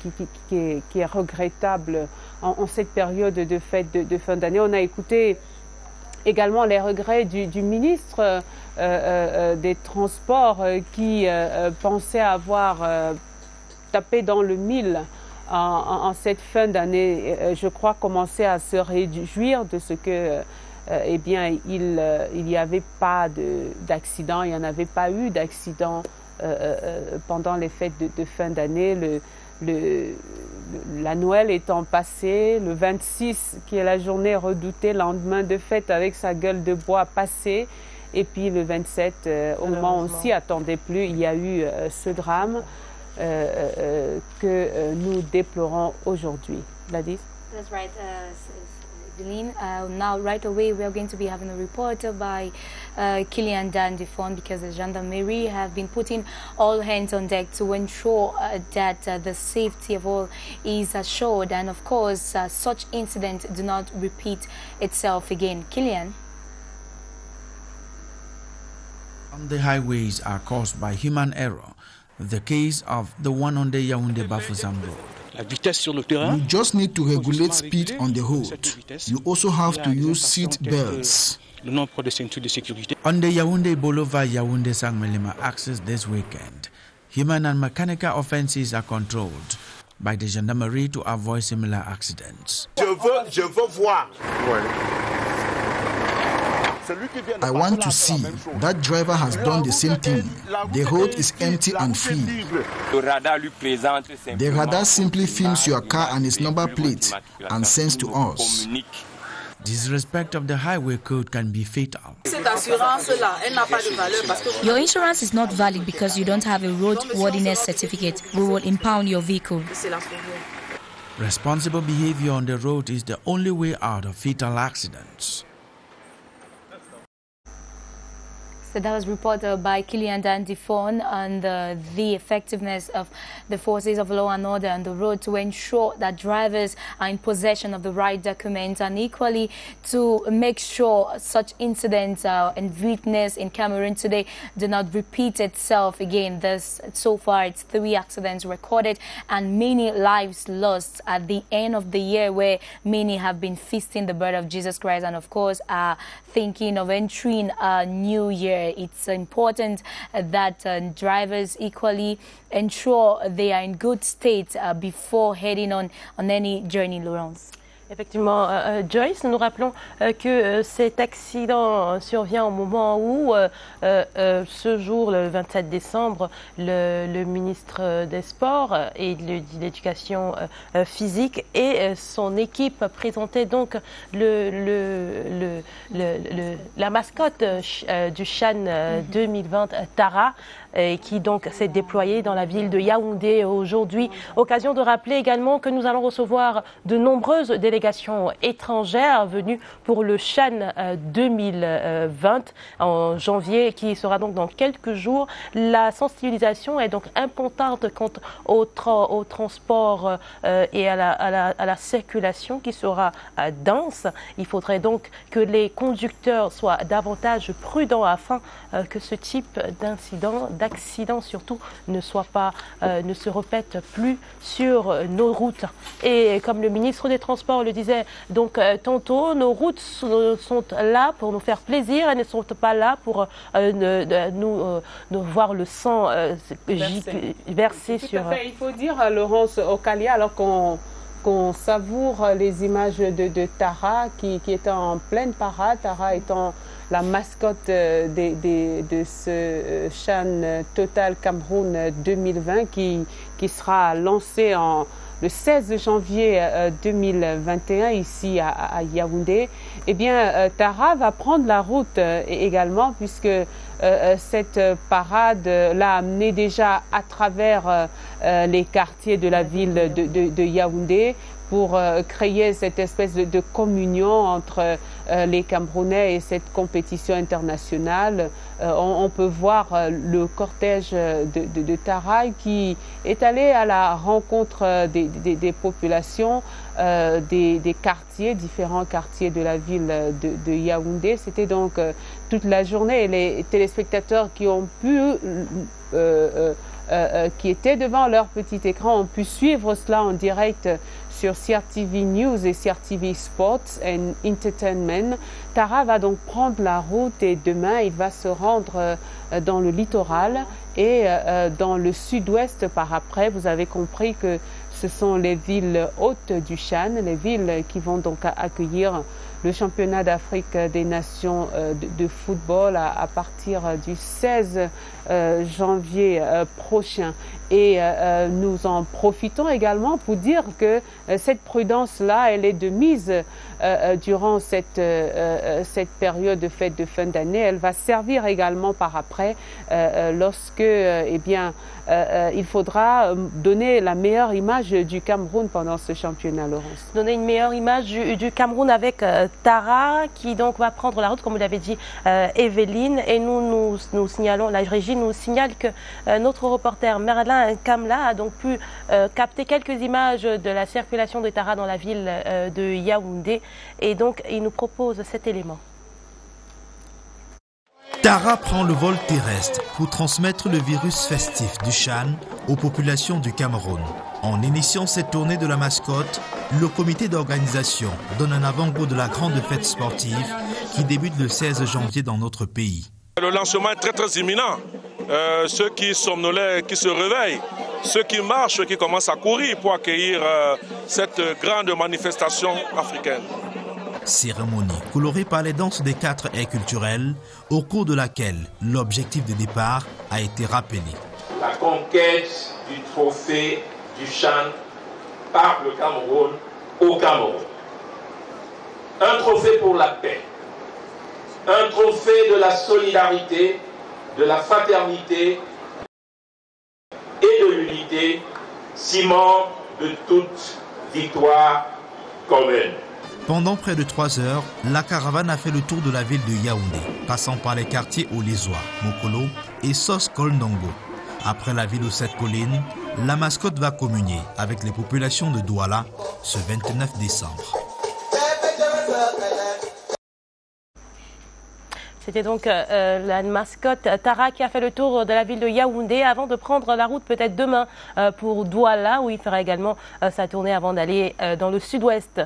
est regrettable en cette période de fête de fin d'année. On a écouté également les regrets du ministre des Transports qui pensait avoir tapé dans le mille en cette fin d'année. Je crois commencer à se réjouir de ce que eh bien, il n'y avait pas d'accident, il n'y en avait pas eu d'accident pendant les fêtes de fin d'année. La Noël étant passée, le 26, qui est la journée redoutée, lendemain de fête avec sa gueule de bois passée, et puis le 27, au moment où on ne s'y attendait plus, il y a eu ce drame que nous déplorons aujourd'hui. Gladys? That's right. Now, right away, we are going to be having a report by Kilian Dandifon, because the gendarmerie have been putting all hands on deck to ensure that the safety of all is assured, and of course, such incidents do not repeat itself again. Kilian? The highways are caused by human error. The case of the one on the Yaoundé-Bafoussam road. You just need to regulate speed on the road. You also have to use seat belts. le nombre de ceintures de sécurité. On the Yaoundé Bolova Yaoundé Sangmelima axis this weekend, human and mechanical offences are controlled by the gendarmerie to avoid similar accidents. Je veux voir. I want to see that driver has done the same thing. The road is empty and free. The radar simply films your car and its number plate and sends to us. Disrespect of the highway code can be fatal. Your insurance is not valid because you don't have a roadworthiness certificate. We will impound your vehicle. Responsible behavior on the road is the only way out of fatal accidents. So that was reported by Kilian Dandifon on the effectiveness of the forces of law and order on the road to ensure that drivers are in possession of the right documents, and equally to make sure such incidents and witness in Cameroon today do not repeat itself again. So far, it's 3 accidents recorded and many lives lost at the end of the year, where many have been feasting the birth of Jesus Christ and, of course, are thinking of entering a new year. It's important that drivers equally ensure they are in good state before heading on any journey, Laurence. Effectivement, Joyce, nous rappelons que cet accident survient au moment où, ce jour, le 27 décembre, le ministre des Sports et de l'Éducation physique et son équipe présentaient donc la mascotte du Chan 2020, Tara, qui donc s'est déployée dans la ville de Yaoundé aujourd'hui. Occasion de rappeler également que nous allons recevoir de nombreuses délégations étrangères venues pour le Chan 2020 en janvier, qui sera donc dans quelques jours. La sensibilisation est donc importante quant au transport et à la circulation qui sera dense. Il faudrait donc que les conducteurs soient davantage prudents afin que ce type d'accident surtout ne se répète plus sur nos routes. Et comme le ministre des Transports le disait donc tantôt, nos routes sont là pour nous faire plaisir, elles ne sont pas là pour nous voir le sang versé sur... Il faut dire, Laurence Okalia, alors qu'on savoure les images de Tara qui était en pleine parade, Tara étant la mascotte de ce Chan Total Cameroun 2020 qui sera lancé le 16 janvier 2021 ici à Yaoundé. Eh bien, Tara va prendre la route également, puisque cette parade l'a amené déjà à travers les quartiers de la ville de Yaoundé pour créer cette espèce de communion entre les Camerounais et cette compétition internationale. On peut voir le cortège de Tara qui est allé à la rencontre des populations, des quartiers, différents quartiers de la ville de Yaoundé. C'était donc toute la journée, et les téléspectateurs qui ont pu qui étaient devant leur petit écran ont pu suivre cela en direct sur CRTV News et CRTV Sports and Entertainment. Tara va donc prendre la route et demain il va se rendre dans le littoral et dans le sud-ouest par après. Vous avez compris que ce sont les villes hautes du Chan, les villes qui vont donc accueillir le championnat d'Afrique des Nations de football à partir du 16 janvier prochain. Et nous en profitons également pour dire que cette prudence-là, elle est de mise durant cette période de fête de fin d'année. Elle va servir également par après lorsque il faudra donner la meilleure image du Cameroun pendant ce championnat, Laurence. Donner une meilleure image du Cameroun avec Tara qui donc va prendre la route, comme vous l'avez dit, Evelyne. Et nous signalons, la régie nous signale que notre reporter Merlin Kamla a donc pu capter quelques images de la circulation de Tara dans la ville de Yaoundé. Et donc, il nous propose cet élément. Tara prend le vol terrestre pour transmettre le virus festif du Chan aux populations du Cameroun. En initiant cette tournée de la mascotte, le comité d'organisation donne un avant-goût de la grande fête sportive qui qui débute le 16 janvier dans notre pays. Le lancement est très imminent. Ceux qui somnolaient, qui se réveillent, ceux qui marchent, ceux qui commencent à courir pour accueillir cette grande manifestation africaine. Cérémonie colorée par les danses des 4 aires culturelles, au cours de laquelle l'objectif de départ a été rappelé. La conquête du trophée du Chan par le Cameroun au Cameroun. Un trophée pour la paix, un trophée de la solidarité, de la fraternité et de l'unité, ciment de toute victoire commune. Pendant près de 3 heures, la caravane a fait le tour de la ville de Yaoundé, passant par les quartiers Olezoa, Mokolo et Sos Kolndongo. Après la ville aux 7 collines, la mascotte va communier avec les populations de Douala ce 29 décembre. C'était donc la mascotte Tara qui a fait le tour de la ville de Yaoundé avant de prendre la route peut-être demain pour Douala où il fera également sa tournée avant d'aller dans le sud-ouest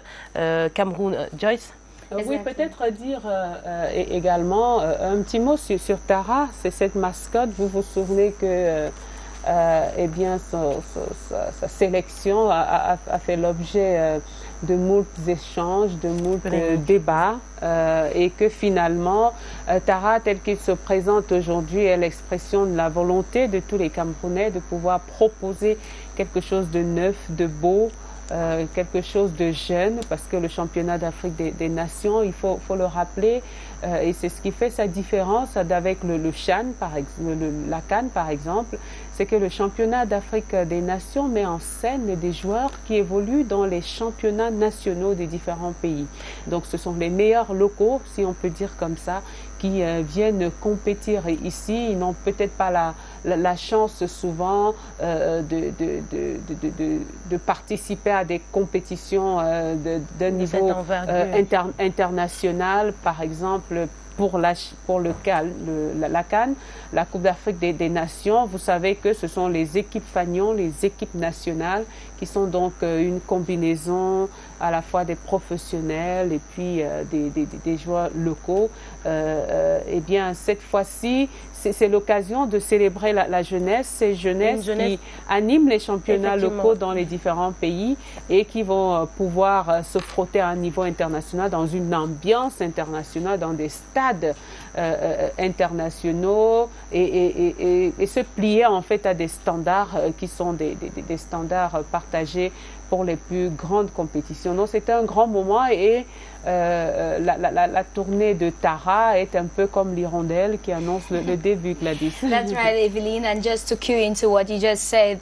Cameroun. Joyce? Oui, peut-être dire également un petit mot sur Tara, c'est cette mascotte. Vous vous souvenez que eh bien, sa sélection a fait l'objet de moult échanges, de moult débats et que finalement, Tara, tel qu'il se présente aujourd'hui, est l'expression de la volonté de tous les Camerounais de pouvoir proposer quelque chose de neuf, de beau, quelque chose de jeune, parce que le championnat d'Afrique des Nations, il faut le rappeler, et c'est ce qui fait sa différence avec le CHAN, la CAN par exemple, c'est que le championnat d'Afrique des Nations met en scène des joueurs qui évoluent dans les championnats nationaux des différents pays. Donc ce sont les meilleurs locaux, si on peut dire comme ça, qui viennent compétir ici. Ils n'ont peut-être pas la chance souvent de participer à des compétitions d'un niveau international, par exemple. Pour la CAN, la Coupe d'Afrique des Nations, vous savez que ce sont les équipes fanions, les équipes nationales, qui sont donc une combinaison à la fois des professionnels et puis des joueurs locaux. Eh bien, cette fois-ci, c'est l'occasion de célébrer la jeunesse, ces jeunesses qui animent les championnats locaux dans les différents pays et qui vont pouvoir se frotter à un niveau international, dans une ambiance internationale, dans des stades internationaux et se plier en fait à des standards qui sont des standards partagés pour les plus grandes compétitions. Donc c'était un grand moment et la tournée de Tara est un peu comme l'hirondelle qui annonce le début, Gladys. That's right, Evelyn. And just to cue into what you just said,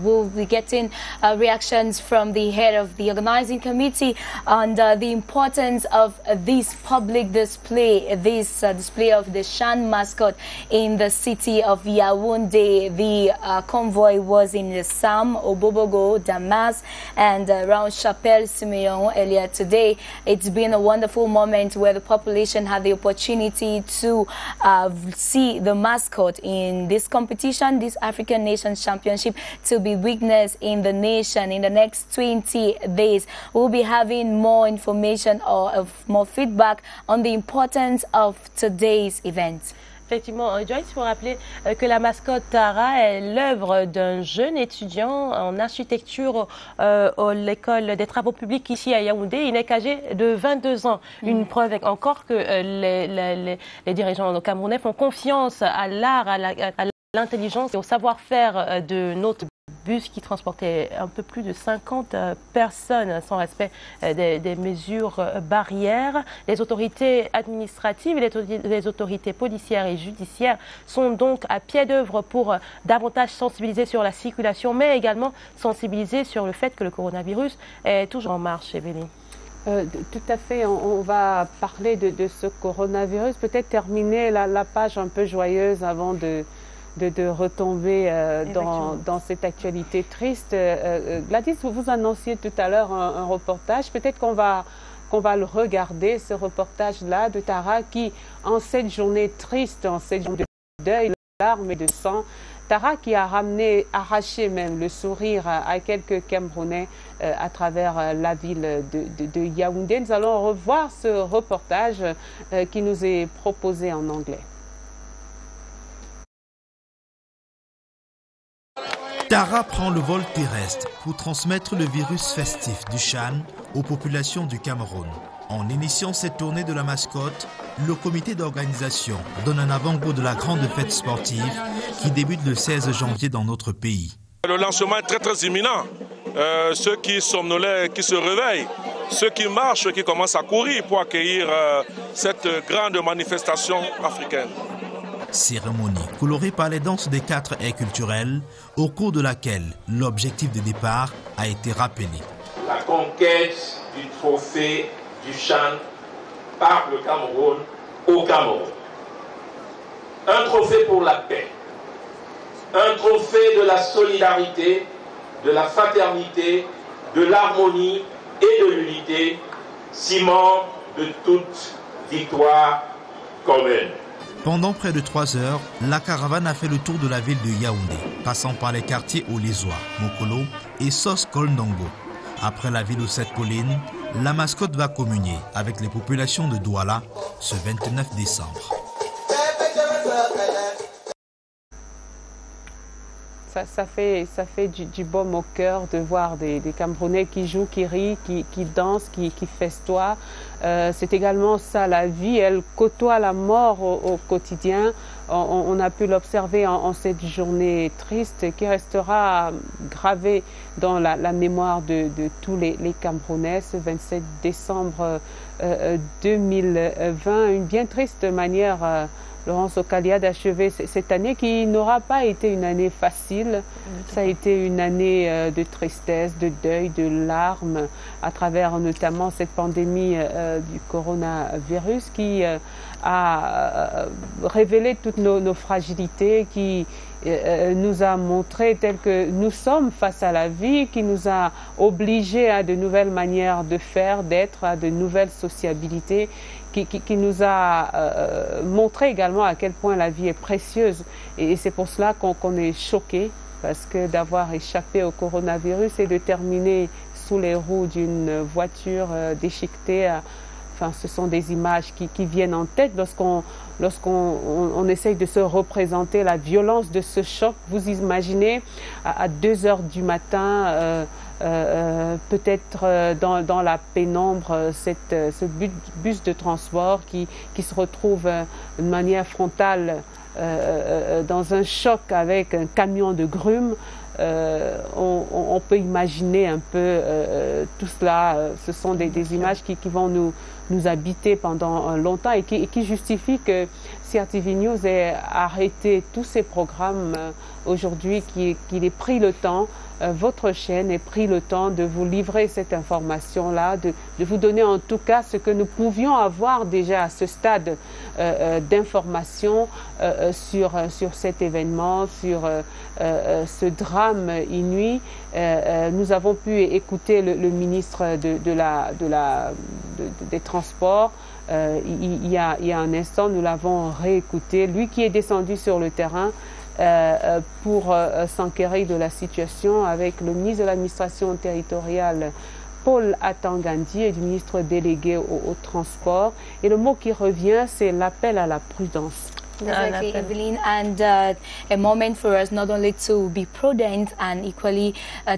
we'll be getting reactions from the head of the organizing committee on the importance of this public display, this display of the Chan mascot in the city of Yaoundé. The convoy was in Sam, Obobogo, Damas, and around Chapelle-Simeon earlier today. It's been a wonderful moment where the population had the opportunity to see the mascot in this competition, this African Nations Championship, to be witnessed in the nation in the next 20 days. We'll be having more information or more feedback on the importance of today's event. Effectivement, Joyce, il faut rappeler que la mascotte Tara est l'œuvre d'un jeune étudiant en architecture à l'école des travaux publics ici à Yaoundé. Il n'est qu'âgé de 22 ans. Une preuve encore que les dirigeants camerounais font confiance à l'art, à l'intelligence et au savoir-faire de notre bus qui transportait un peu plus de 50 personnes sans respect des mesures barrières. Les autorités administratives et les autorités policières et judiciaires sont donc à pied d'œuvre pour davantage sensibiliser sur la circulation, mais également sensibiliser sur le fait que le coronavirus est toujours en marche, Evelyne. Tout à fait, on va parler de ce coronavirus, peut-être terminer la page un peu joyeuse avant de retomber dans cette actualité triste. Gladys, vous annonciez tout à l'heure un reportage. Peut-être qu'on va le regarder, ce reportage-là de Tara qui, en cette journée triste, en cette journée de deuil, de larmes et de sang, Tara qui a arraché même le sourire à quelques Camerounais à travers la ville de Yaoundé. Nous allons revoir ce reportage qui nous est proposé en anglais. Tara prend le vol terrestre pour transmettre le virus festif du Chan aux populations du Cameroun. En initiant cette tournée de la mascotte, le comité d'organisation donne un avant-goût de la grande fête sportive qui débute le 16 janvier dans notre pays. Le lancement est très imminent. Ceux qui somnolaient, qui se réveillent, ceux qui marchent, ceux qui commencent à courir pour accueillir cette grande manifestation africaine. Cérémonie colorée par les danses des 4 aires culturelles, au cours de laquelle l'objectif de départ a été rappelé. La conquête du trophée du Chan par le Cameroun au Cameroun. Un trophée pour la paix, un trophée de la solidarité, de la fraternité, de l'harmonie et de l'unité, ciment de toute victoire commune. Pendant près de 3 heures, la caravane a fait le tour de la ville de Yaoundé, passant par les quartiers Olézoa, Mokolo et Sos Kolndongo. Après la ville aux 7 collines, la mascotte va communier avec les populations de Douala ce 29 décembre. Ça fait du baume au cœur de voir des Camerounais qui jouent, qui rient, qui dansent, qui festoient. C'est également ça la vie, elle côtoie la mort au quotidien. On a pu l'observer en cette journée triste qui restera gravée dans la mémoire de tous les Camerounais ce 27 décembre 2020. Une bien triste manière, Laurence Okalia, d'achever cette année qui n'aura pas été une année facile. Ça a été une année de tristesse, de deuil, de larmes, à travers notamment cette pandémie du coronavirus qui a révélé toutes nos fragilités, qui nous a montré tel que nous sommes face à la vie, qui nous a obligés à de nouvelles manières de faire, d'être, à de nouvelles sociabilités, qui nous a montré également à quel point la vie est précieuse. Et c'est pour cela qu'on est choqué, parce que d'avoir échappé au coronavirus et de terminer sous les roues d'une voiture déchiquetée, enfin, ce sont des images qui viennent en tête lorsqu'on essaye de se représenter la violence de ce choc. Vous imaginez à 2 heures du matin, peut-être dans la pénombre, ce bus de transport qui se retrouve de manière frontale dans un choc avec un camion de grumes. On peut imaginer un peu tout cela. Ce sont des images qui vont nous habiter pendant longtemps et qui justifient que CRTV News ait arrêté tous ses programmes aujourd'hui, qu'il ait pris le temps, votre chaîne ait pris le temps de vous livrer cette information-là, de vous donner en tout cas ce que nous pouvions avoir déjà à ce stade d'information sur cet événement, sur ce drame inouï. Nous avons pu écouter le ministre des Transports. Il y a un instant, nous l'avons réécouté, lui qui est descendu sur le terrain pour s'enquérir de la situation avec le ministre de l'administration territoriale Paul Atangandi et du ministre délégué au transport. Et le mot qui revient, c'est l'appel à la prudence. Exactly, Evelyn, and a moment for us not only to be prudent and equally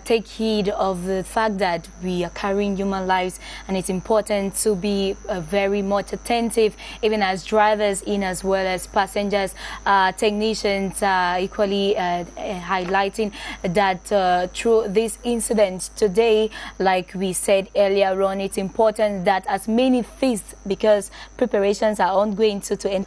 take heed of the fact that we are carrying human lives, and it's important to be very much attentive, even as drivers in as well as passengers. Technicians equally highlighting that through this incident today, like we said earlier on, it's important that as many feasts, because preparations are ongoing to end.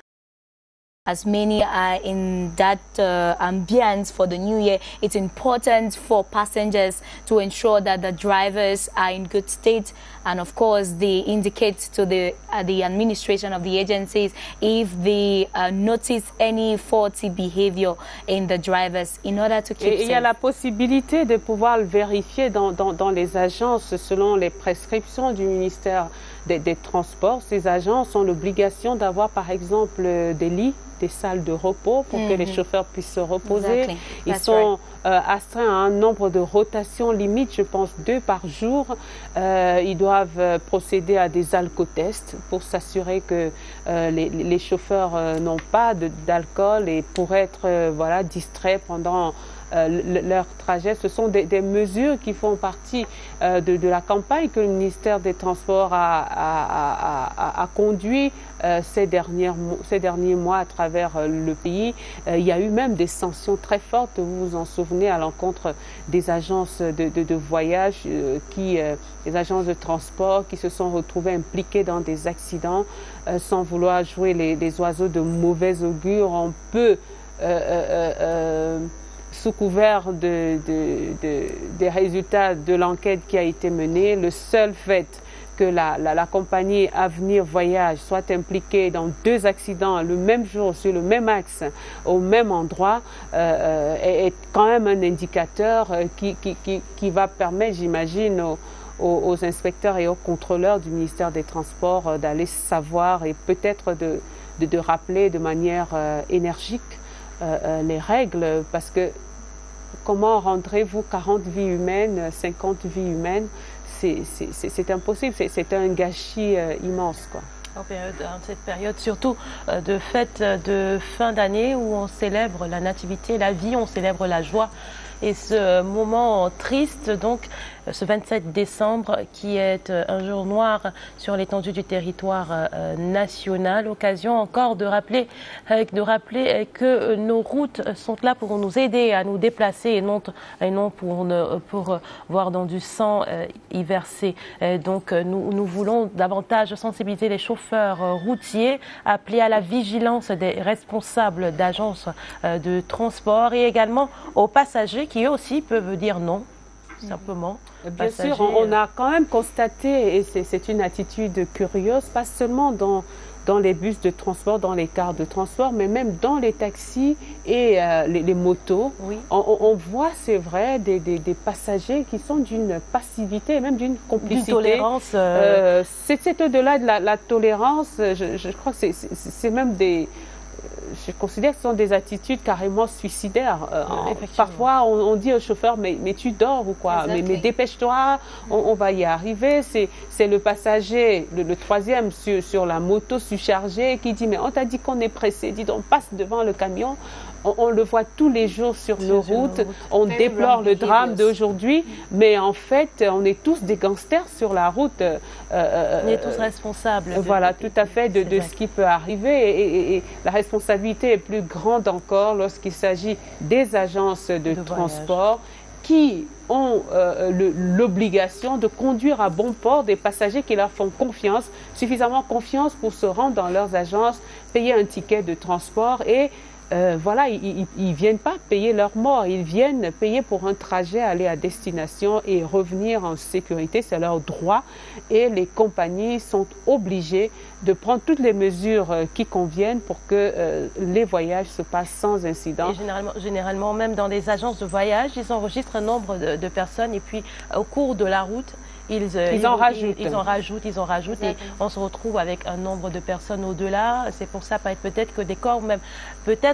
As many are in that ambience for the new year, it's important for passengers to ensure that the drivers are in good state, and of course they indicate to the administration of the agencies if they notice any faulty behavior in the drivers in order to keep safe. Il y a la possibilité de pouvoir le vérifier dans les agences selon les prescriptions du ministère des Transports. Ces agences ont l'obligation d'avoir par exemple des lits salles de repos pour que les chauffeurs puissent se reposer. Exactly. Ils That's sont astreints à un nombre de rotations limite, je pense 2 par jour. Ils doivent procéder à des alcotests pour s'assurer que les chauffeurs n'ont pas d'alcool et pour être voilà, distraits pendant leur trajet. Ce sont des mesures qui font partie de la campagne que le ministère des Transports a conduit ces derniers mois à travers le pays. Il y a eu même des sanctions très fortes, vous vous en souvenez, à l'encontre des agences de voyage, des agences de transport qui se sont retrouvées impliquées dans des accidents. Sans vouloir jouer les oiseaux de mauvais augure, on peut sous couvert des résultats de l'enquête qui a été menée, le seul fait que la compagnie Avenir Voyage soit impliquée dans 2 accidents le même jour, sur le même axe, au même endroit, est quand même un indicateur qui va permettre, j'imagine, aux inspecteurs et aux contrôleurs du ministère des Transports d'aller savoir et peut-être de rappeler de manière énergique les règles, parce que comment rendrez-vous 40 vies humaines, 50 vies humaines? C'est impossible, c'est un gâchis immense, quoi. En cette période, surtout de fête de fin d'année où on célèbre la nativité, la vie, on célèbre la joie. Et ce moment triste, donc, ce 27 décembre, qui est un jour noir sur l'étendue du territoire national. Occasion encore de rappeler que nos routes sont là pour nous aider à nous déplacer et non pour voir dans du sang y verser. Donc nous voulons davantage sensibiliser les chauffeurs routiers, appeler à la vigilance des responsables d'agences de transport et également aux passagers qui eux aussi peuvent dire non, simplement. Bien sûr, on a quand même constaté, et c'est une attitude curieuse, pas seulement dans les bus de transport, dans les cars de transport, mais même dans les taxis et les motos. Oui. On voit, c'est vrai, des passagers qui sont d'une passivité, même d'une complicité. D'une tolérance. C'est au-delà de la tolérance, je crois que c'est même des... Je considère que ce sont des attitudes carrément suicidaires. Parfois, on dit au chauffeur, mais tu dors ou quoi? Mais dépêche-toi, on va y arriver. C'est le passager, le troisième sur la moto surchargée qui dit, mais on t'a dit qu'on est pressé, dis donc, passe devant le camion. On le voit tous les jours sur nos routes. On déplore le drame d'aujourd'hui, mais en fait, on est tous des gangsters sur la route. On est tous responsables. Voilà, tout à fait, de ce qui peut arriver. Et la responsabilité est plus grande encore lorsqu'il s'agit des agences de transport qui ont l'obligation de conduire à bon port des passagers qui leur font confiance, suffisamment confiance pour se rendre dans leurs agences, payer un ticket de transport et voilà, ils ne viennent pas payer leur mort, ils viennent payer pour un trajet, aller à destination et revenir en sécurité, c'est leur droit. Et les compagnies sont obligées de prendre toutes les mesures qui conviennent pour que les voyages se passent sans incident. Et généralement, même dans les agences de voyage, ils enregistrent un nombre de personnes et puis au cours de la route, ils en rajoutent et on se retrouve avec un nombre de personnes au-delà. C'est pour ça peut-être que des corps même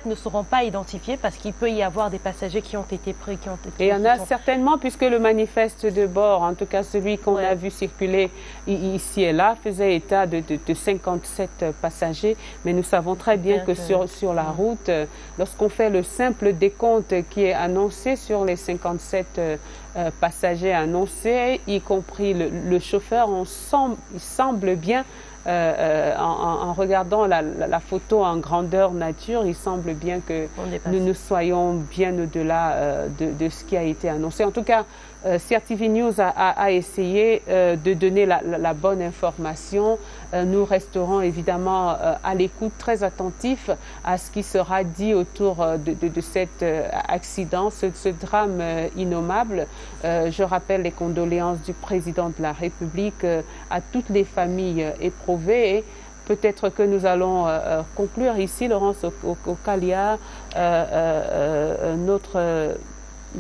ne seront pas identifiés parce qu'il peut y avoir des passagers qui ont été pris. Et il y en a certainement, puisque le manifeste de bord, en tout cas celui qu'on a vu circuler ici et là, faisait état de 57 passagers. Mais nous savons très bien que sur la route, lorsqu'on fait le simple décompte qui est annoncé sur les 57 passagers annoncés, y compris le chauffeur, il semble bien, en regardant la photo en grandeur nature, il semble bien que nous soyons bien au-delà de ce qui a été annoncé. En tout cas, CRTV News a essayé de donner la bonne information. Nous resterons évidemment à l'écoute, très attentifs à ce qui sera dit autour de cet accident, ce drame innommable. Je rappelle les condoléances du président de la République à toutes les familles éprouvées. Et peut-être que nous allons conclure ici, Laurence Okalia, notre...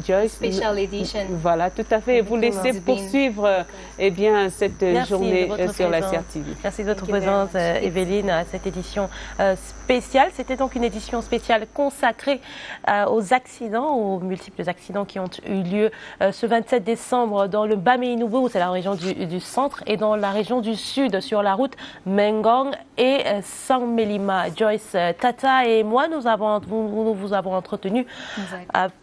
Joyce, Special Edition. Voilà, tout à fait. Vous laissez poursuivre cette journée sur la CRTV. Merci de votre présence, Evelyne, à cette édition spéciale. spéciale. C'était donc une édition spéciale consacrée aux accidents, aux multiples accidents qui ont eu lieu ce 27 décembre dans le Bamei-Nubu, c'est la région du centre, et dans la région du sud, sur la route Mengong et Sangmelima. Joyce Tata et moi, nous vous avons entretenu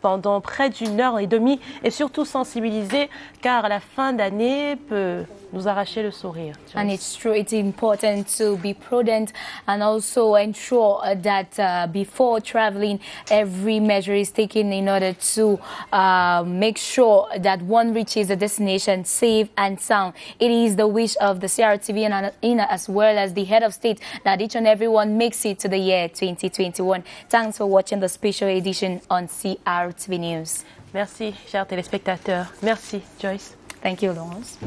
pendant près d'1h30 et surtout sensibilisé, car la fin d'année peut nous arracher le sourire. And it's true, it's important to be prudent and also ensure that before traveling, every measure is taken in order to make sure that one reaches the destination safe and sound. It is the wish of the CRTV and INA as well as the head of state that each and everyone makes it to the year 2021. Thanks for watching the special edition on CRTV News. Merci, chers téléspectateurs. Merci, Joyce. Thank you, Laurence.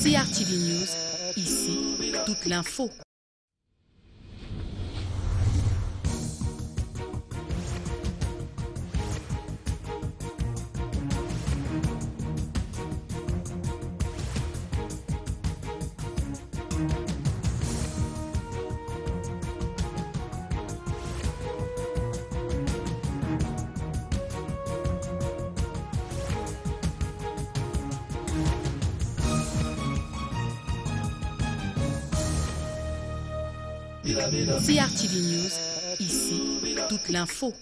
CRTV News, ici, toute l'info. CRTV News, ici, toute l'info.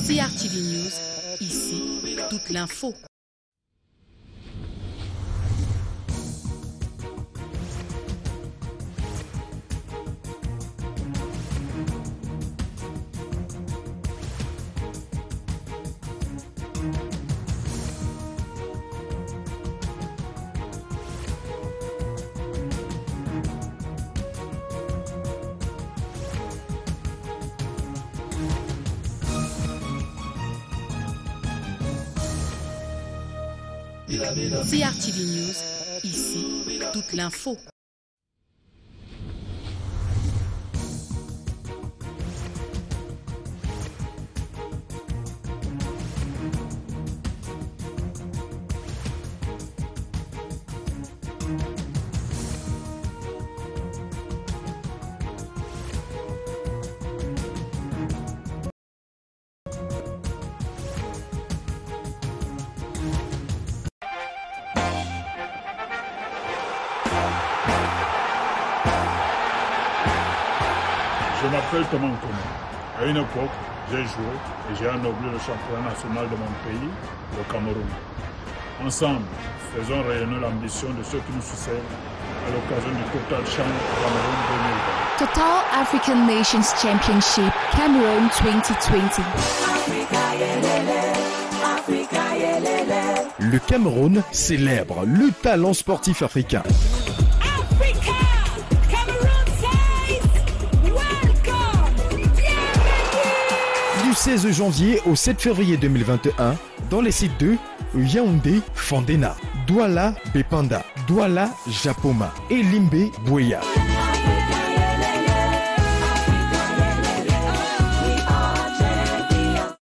CRTV News, ici, toute l'info. CRTV News, ici, toute l'info. Je m'appelle Thomas Nkomo. À une époque, j'ai joué et j'ai ennoblé le championnat national de mon pays, le Cameroun. Ensemble, faisons rayonner l'ambition de ceux qui nous succèdent à l'occasion du Total Chan Cameroun 2020. Total African Nations Championship Cameroun 2020. Le Cameroun célèbre le talent sportif africain. Du 16 janvier au 7 février 2021, dans les sites de Yaoundé, Fandena, Douala, Bepanda, Douala, Japoma et Limbe, Bouya.